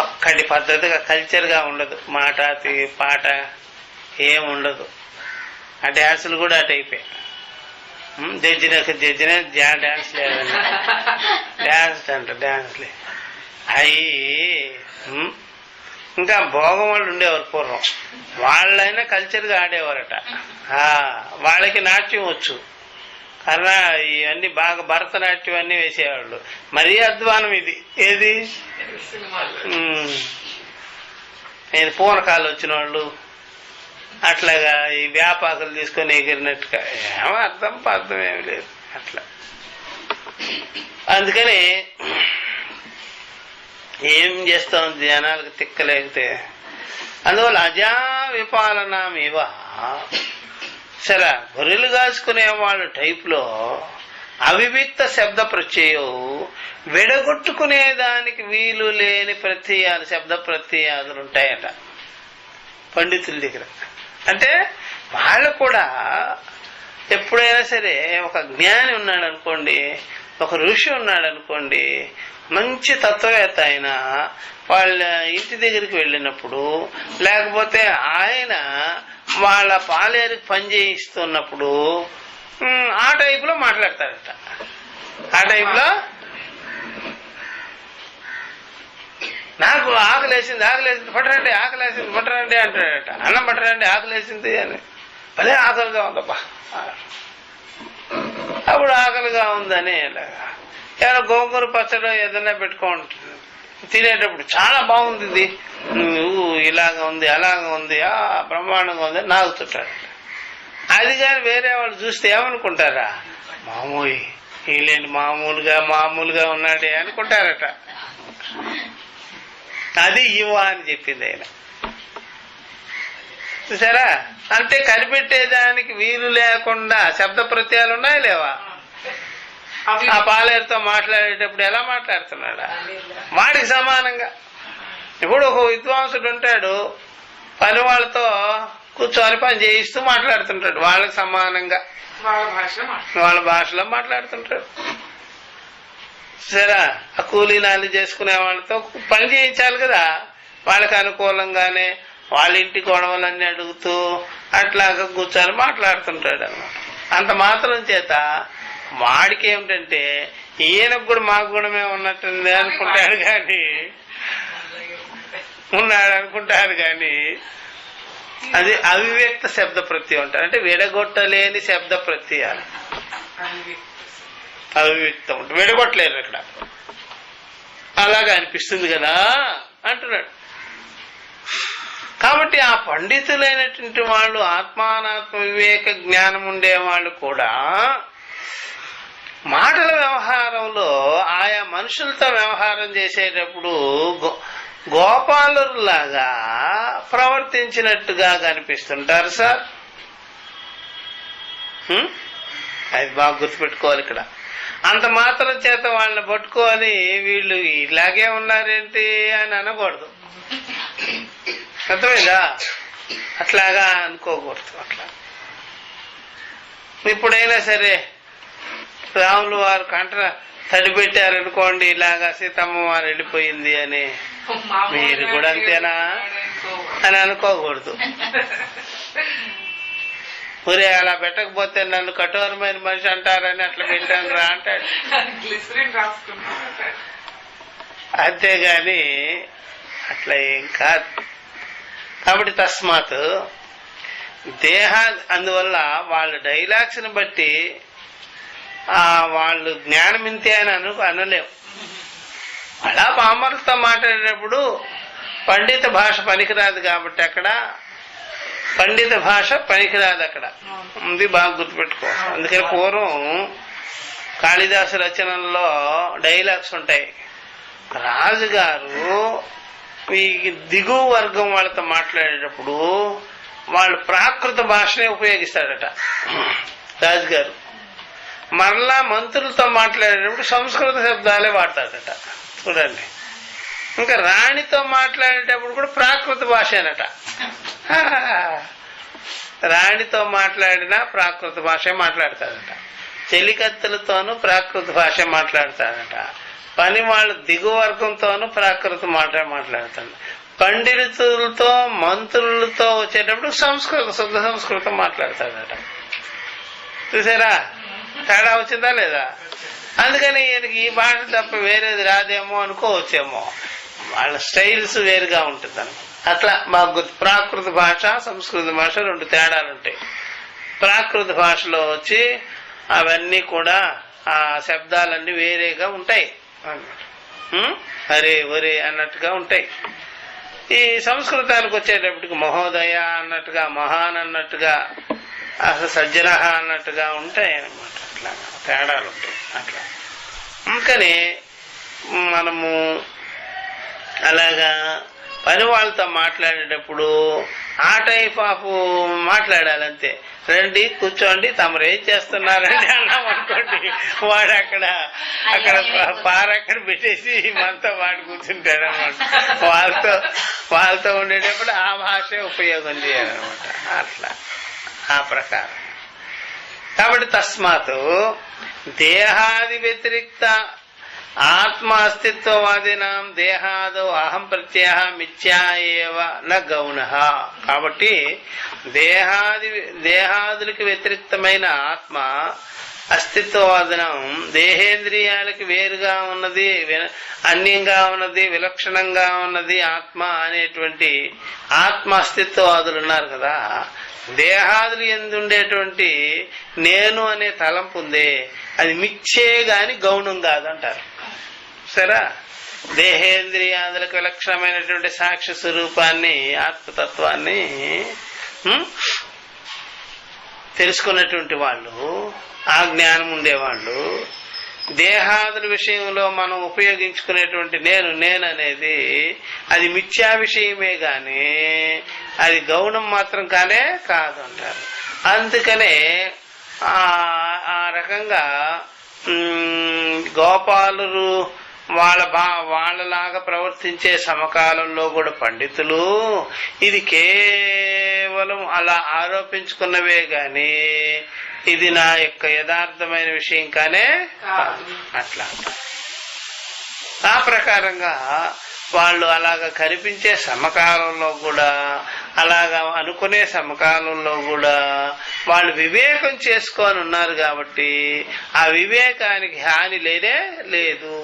Speaker 1: ఒక్కటి పద్ధతిగా కల్చర్గా ఉండదు, మాట పాట ఏముండదు. ఆ డ్యాన్సులు కూడా ఆ టైపే. జడ్జిన డ్యాన్స్ లేదండి, డ్యాన్స్ అంట డ్యాన్స్లే అవి. ఇంకా భోగం వాళ్ళు ఉండేవారు పూర్వం, వాళ్ళైనా కల్చర్గా ఆడేవారట. వాళ్ళకి నాట్యం వచ్చు, కన్నా ఇవన్నీ బాగా భరతనాట్యం అన్నీ వేసేవాళ్ళు. మరీ అధ్వానం ఇది. ఏది నేను పూనకాలు వచ్చిన వాళ్ళు అట్లాగా ఈ వ్యాపాకులు తీసుకొని ఎగిరినట్టుగా ఏమో అర్థం ఏమి లేదు అట్లా. అందుకని ఏం చేస్తాం జనాలకు తిక్కలేకపోతే. అందువల్ల అజా విపాలనమివ సరే గొర్రెలు కాసుకునే వాళ్ళు టైపులో అవివిక్త శబ్ద ప్రత్యయం విడగొట్టుకునే దానికి వీలు లేని ప్రత్యయాలు శబ్ద ప్రత్యయాదులు ఉంటాయట పండితుల దగ్గర. అంటే వాళ్ళు కూడా ఎప్పుడైనా సరే ఒక జ్ఞాని ఉన్నాడు అనుకోండి, ఒక ఋషి ఉన్నాడు అనుకోండి, మంచి తత్వవేత్త ఆయన వాళ్ళ ఇంటి దగ్గరికి వెళ్ళినప్పుడు, లేకపోతే ఆయన వాళ్ళ పాలేరుకి పని చేయిస్తున్నప్పుడు ఆ టైపులో మాట్లాడతాడట. ఆ టైపులో నాకు ఆకలేసింది పట్టరండి, ఆకలేసింది పట్టరండి అంటాడట. అన్నం పట్టరండి, ఆకలేసింది అని. భలే ఆకలిగా ఉందబ్బా, అప్పుడు ఆకలిగా ఉందని ఏమైనా గోంగూర పచ్చడి ఏదైనా పెట్టుకుంటుంది. తినేటప్పుడు చాలా బాగుంది, ఇది నువ్వు ఇలాగ ఉంది అలాగ ఉంది బ్రహ్మాండంగా ఉంది నాగుతుంటాడు. అది కానీ వేరే వాళ్ళు చూస్తే ఏమనుకుంటారా, మామూలు వీళ్ళేంటి మామూలుగా ఉన్నాడే అనుకుంటారట. అది ఇవా అని చెప్పింది ఆయన. చూసారా, అంటే కనిపెట్టేదానికి వీలు లేకుండా శబ్ద ప్రత్యయాలు ఉన్నాయి లేవా? ఆ పాలేరుతో మాట్లాడేటప్పుడు ఎలా మాట్లాడుతున్నాడా వాడికి సమానంగా. ఇప్పుడు ఒక విద్వాంసుడు ఉంటాడు, పని వాళ్ళతో కూర్చొని పని చేయిస్తూ మాట్లాడుతుంటాడు, వాళ్ళకి సమానంగా వాళ్ళ భాషలో మాట్లాడుతుంటాడు. సరే, ఆ కూలీనాలు చేసుకునే వాళ్ళతో పని చేయించాలి కదా, వాళ్ళకి అనుకూలంగానే వాళ్ళ ఇంటి గొడవలన్నీ అడుగుతూ అట్లాగా కూర్చొని మాట్లాడుతుంటాడు అన్నమాట. అంత మాత్రం చేత వాడికి ఏమిటంటే ఈయనకు కూడా మాకు గుణమే ఉన్నట్టుంది అనుకుంటాడు కానీ అది అవివ్యక్త శబ్ద ప్రత్యయం అంటారు. అంటే విడగొట్టలేని శబ్ద ప్రత్యయాలు అవివ్యక్తం ఉంటుంది, విడగొట్టలేరు అక్కడ. అలాగా అనిపిస్తుంది కదా అంటున్నాడు. కాబట్టి ఆ పండితులైనటువంటి వాళ్ళు, ఆత్మానాత్మ వివేక జ్ఞానం ఉండేవాళ్ళు కూడా మాటల వ్యవహారంలో ఆయా మనుషులతో వ్యవహారం చేసేటప్పుడు గోపాలులాగా ప్రవర్తించినట్టుగా కనిపిస్తుంటారు సార్. అది బాగా గుర్తుపెట్టుకోవాలి ఇక్కడ. అంత మాత్రం చేత వాళ్ళని పట్టుకొని వీళ్ళు ఇలాగే ఉన్నారేంటి అని అనకూడదు, అర్థమైందా? అట్లాగా అనుకోకూడదు. అట్లా ఇప్పుడైనా సరే రాములు వారు కంట తడిపెట్టారనుకోండి, ఇలాగా సీతమ్మ వారు వెళ్ళిపోయింది అని, మీరు కూడా అంతేనా అని అనుకోకూడదు. ఊరే అలా పెట్టకపోతే నన్ను కఠోరమైన మనిషి అంటారని అట్లా పెట్టాను రా అంటాడు, అంతేగాని అట్లా ఏం కాదు. కాబట్టి తస్మాత్ అందువల్ల వాళ్ళ డైలాగ్స్ ని బట్టి వాళ్ళు జ్ఞానం ఇంతే అని అనలేవు. అలా పామరులతో మాట్లాడేటప్పుడు పండిత భాష పనికిరాదు కాబట్టి అక్కడ పండిత భాష పనికిరాదు అక్కడ ఉంది, బాగా గుర్తుపెట్టుకో. అందుకని పూర్వం కాళిదాసు రచనల్లో డైలాగ్స్ ఉంటాయి. రాజుగారు ఈ దిగువ వర్గం వాళ్ళతో మాట్లాడేటప్పుడు వాళ్ళు ప్రాకృత భాషనే ఉపయోగిస్తాడట రాజుగారు. మరలా మంత్రులతో మాట్లాడేటప్పుడు సంస్కృత శబ్దాలే వాడతాడట. చూడండి, ఇంకా రాణితో మాట్లాడేటప్పుడు కూడా ప్రాకృత భాషేనట. రాణితో మాట్లాడినా ప్రాకృత భాష మాట్లాడతాడట. చెలికత్తెలతోనూ ప్రాకృత భాష మాట్లాడతాడట. పని వాళ్ళు దిగువ వర్గంతోనూ ప్రాకృత మాట్లాడతాడు. పండితులతో మంత్రులతో వచ్చేటప్పుడు శుద్ధ సంస్కృతం మాట్లాడతాడట. చూసారా తేడా వచ్చిందా లేదా? అందుకని ఈయనకి ఈ భాష తప్ప వేరేది రాదేమో అనుకోవచ్చేమో, వాళ్ళ స్టైల్స్ వేరుగా ఉంటుంది అనమాట. అట్లా మాకు ప్రాకృత భాష సంస్కృత భాష రెండు తేడాలు ఉంటాయి. ప్రాకృత భాషలో వచ్చి అవన్నీ కూడా ఆ శబ్దాలన్నీ వేరేగా ఉంటాయి, అరే ఒరే అన్నట్టుగా ఉంటాయి. ఈ సంస్కృతానికి వచ్చేటప్పటికి మహోదయ అన్నట్టుగా, మహాన్ అన్నట్టుగా, అసలు సజ్జన అన్నట్టుగా ఉంటాయి అన్నమాట. అట్లా తేడాలు ఉంటాయి. అట్లా అందుకని మనము అలాగా పని వాళ్ళతో మాట్లాడేటప్పుడు ఆ టైప్ ఆఫ్ మాట్లాడాలంతే. రండి కూర్చోండి, తమరు ఏం చేస్తున్నారండి అన్నాం అనుకోండి, వాడు అక్కడ పారక్కడ పెట్టేసి మనతో వాడు కూర్చుంటాడు అనమాట. వాళ్ళతో ఉండేటప్పుడు ఆ భాషే ఉపయోగం చేయాలన్నమాట. అట్లా ఆ ప్రకారం. కాబట్టి తస్మాత్ దేహాది వ్యతిరిక్త ఆత్మ అస్తిత్వవాదినాం దేహాదో అహం ప్రత్యయ మిథ్యా ఏవ న గౌణ. కాబట్టి దేహాదులకి వ్యతిరిక్తమైన ఆత్మ అస్తిత్వవాదనం, దేహేంద్రియాలకి వేరుగా ఉన్నది, అన్యంగా ఉన్నది, విలక్షణంగా ఉన్నది ఆత్మ అనేటువంటి ఆత్మ అస్తిత్వవాదులు ఉన్నారు కదా. దేహాదులు ఎందుండేటువంటి నేను అనే తలంపు ఉందే, అది మిథ్యే గాని గౌణం కాదంటారు. సరే, దేహేంద్రియాదులకు విలక్షణమైనటువంటి సాక్షి స్వరూపాన్ని, ఆత్మతత్వాన్ని తెలుసుకున్నటువంటి వాళ్ళు, ఆ జ్ఞానం ఉండేవాళ్ళు, దేహాదుల విషయంలో మనం ఉపయోగించుకునేటువంటి నేను అనేది అది మిథ్యా విషయమే గాని అది గౌణం మాత్రం కానే కాదు అంటారు. అందుకనే ఆ రకంగా గోపాలురు వాళ్ళలాగా ప్రవర్తించే సమకాలంలో కూడా పండితులు ఇది కేవలం అలా ఆరోపించుకున్నవే గాని ఇది నా యొక్క యథార్థమైన విషయం కానే అట్లా. ఆ ప్రకారంగా వాళ్ళు అలాగా కనిపించే సమకాలంలో కూడా, అలాగా అనుకునే సమకాలంలో కూడా వాళ్ళు వివేకం చేసుకొని ఉన్నారు కాబట్టి ఆ వివేకానికి హాని లేనే లేదు.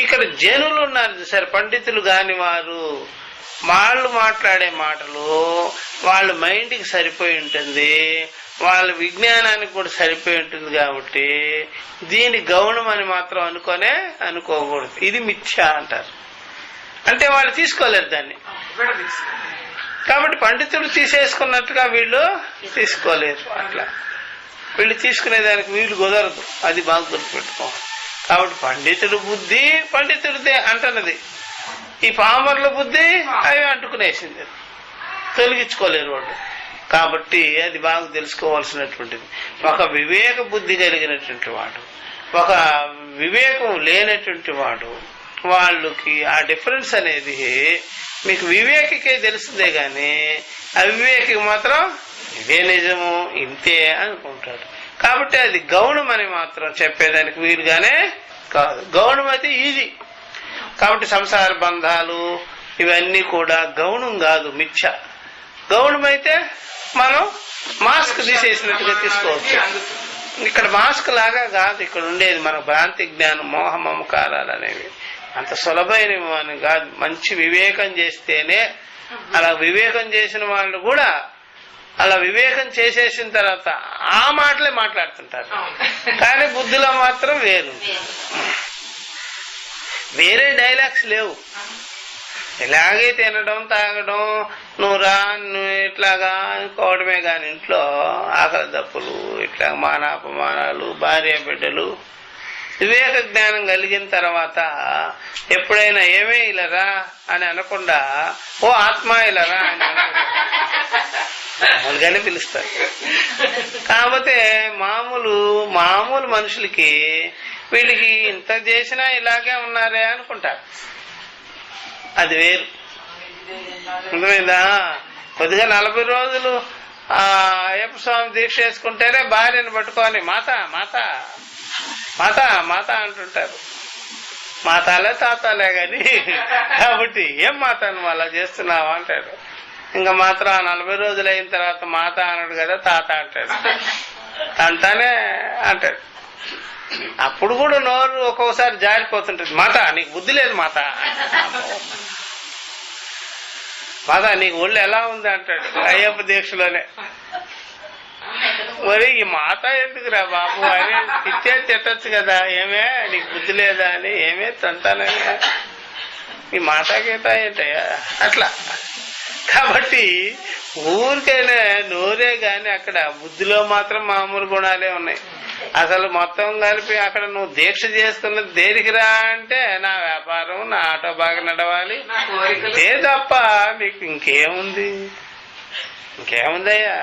Speaker 1: ఇక్కడ జనులు ఉన్నారు సరే, పండితులు కాని వారు, వాళ్ళు మాట్లాడే మాటలు వాళ్ళ మైండ్కి సరిపోయి ఉంటుంది, వాళ్ళ విజ్ఞానానికి కూడా సరిపోయి ఉంటుంది. కాబట్టి దీని గౌణం అని మాత్రం అనుకోకూడదు. ఇది మిథ్య అంటారు. అంటే వాళ్ళు తీసుకోలేరు దాన్ని. కాబట్టి పండితులు తీసేసుకున్నట్టుగా వీళ్ళు తీసుకోలేరు. అట్లా వీళ్ళు తీసుకునేదానికి వీళ్ళు కుదరదు. అది బాగా గుర్తుపెట్టుకోవాలి. కాబట్టి పండితుడు బుద్ధి పండితుడిదే అంటున్నది, ఈ పామరుల బుద్ధి అవి అంటుకునేసింది, తొలగించుకోలేరు వాళ్ళు. కాబట్టి అది బాగా తెలుసుకోవాల్సినటువంటిది. ఒక వివేక బుద్ధి కలిగినటువంటి వాడు, ఒక వివేకం లేనటువంటి వాడు, వాళ్ళకి ఆ డిఫరెన్స్ అనేది మీకు వివేకికే తెలుస్తుందే గాని అవివేకి మాత్రం ఇదే నిజము ఇంతే అనుకుంటాడు. కాబట్టి అది గౌణం అని మాత్రం చెప్పేదానికి వీలుగానే కాదు. గౌణం అయితే ఈజీ. కాబట్టి సంసార బంధాలు ఇవన్నీ కూడా గౌణం కాదు, మిథ్య. గౌణం అయితే మనం మాస్క్ తీసేసినట్టుగా తీసుకోవచ్చు. ఇక్కడ మాస్క్ లాగా కాదు ఇక్కడ ఉండేది. మన భ్రాంతి జ్ఞానం, మోహ మమకారాలు అనేవి అంత సులభమైనవి కాదు. మంచి వివేకం చేస్తేనే, అలా వివేకం చేసిన వాళ్ళు కూడా అలా వివేకం చేసేసిన తర్వాత ఆ మాటలే మాట్లాడుతుంటారు. కానీ బుద్ధిలో మాత్రం వేరే డైలాగ్స్ లేవు. ఇలాగే తినడం తాగడం, నువ్వు రా నువ్వు ఇట్లాగా అనుకోవడమే కాని ఇంట్లో ఆకలి దప్పులు, ఇట్లా మానాపమానాలు, భార్య బిడ్డలు. వివేక జ్ఞానం కలిగిన తర్వాత ఎప్పుడైనా ఏమే ఇలారా అని అనకుండా ఓ ఆత్మ ఇలారా అని మామూలుగానే పిలుస్తారు. కాకపోతే మామూలు మనుషులకి వీళ్ళకి ఇంత చేసినా ఇలాగే ఉన్నారే అనుకుంటారు. అది వేరు. అర్థమైందా? కొద్దిగా 40 రోజులు అయ్యప్ప స్వామి దీక్ష చేసుకుంటేనే భార్యను పట్టుకొని మాత మాత మాత మాత అంటుంటారు. మాతాలే తాతాలే గాని కాబట్టి ఏం మాత నువ్వు అలా చేస్తున్నావా అంటాడు. ఇంకా మాత్రం 40 రోజులు అయిన తర్వాత మాత అనడు కదా, తాత అంటాడు. అంటానే అంటాడు. అప్పుడు కూడా నోరు ఒక్కొక్కసారి జారిపోతుంటది. మాత నీకు బుద్ధి లేదు మాత, మాత నీకు ఒళ్ళు ఎలా ఉంది అంటాడు అయ్యప్ప దీక్షలోనే. మరి ఈ మాత ఎందుకురా బాబు అని తిట్టచ్చు కదా, ఏమే నీకు బుద్ధి లేదా అని, ఏమే తంటానని ఈ మాతాకేట ఏంటయ్యా అట్లా. కాబట్టి ఊరికైనా నోరే గాని అక్కడ బుద్ధిలో మాత్రం మామూలు గుణాలే ఉన్నాయి. అసలు మొత్తం కలిపి అక్కడ నువ్వు దీక్ష చేసుకున్నది దేనికిరా అంటే నా వ్యాపారం, నా ఆటో బాగా నడవాలి, ఏ తప్ప నీకు ఇంకేముంది? ఇంకేముందయ్యా?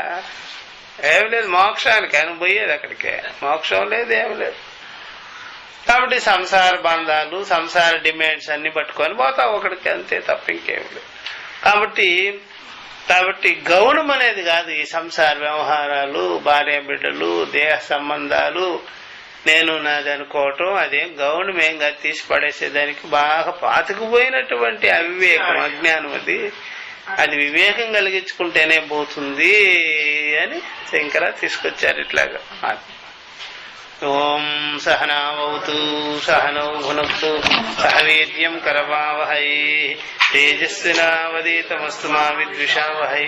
Speaker 1: ఏమి లేదు. మోక్షానికి అని పోయేది అక్కడికే, మోక్షం లేదు, ఏమి లేదు. కాబట్టి సంసార బంధాలు, సంసార డిమాండ్స్ అన్ని పట్టుకొని పోతావు ఒకడికి, అంతే తప్ప ఇంకేమి లేదు. కాబట్టి గౌణం అనేది కాదు ఈ సంసార వ్యవహారాలు, భార్య బిడ్డలు, దేహ సంబంధాలు, నేను నాది అనుకోవటం. అదేం గౌణమేం కాదు, తీసి పడేసేదానికి బాగా పాతుకుపోయినటువంటి అవివేకం, అజ్ఞానం. అది వివేకం కలిగించుకుంటేనే పోతుంది అని శంకర తీసుకొచ్చారు ఇట్లాగా. ఓం సహనావతు సహనౌ భునక్తు సహ వీర్యం కరవావహై తేజస్వినావదీతమస్తు మా విద్విషావహై.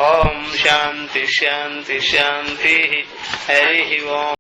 Speaker 1: ఓం శాంతి శాంతి శాంతి. హరి ఓం.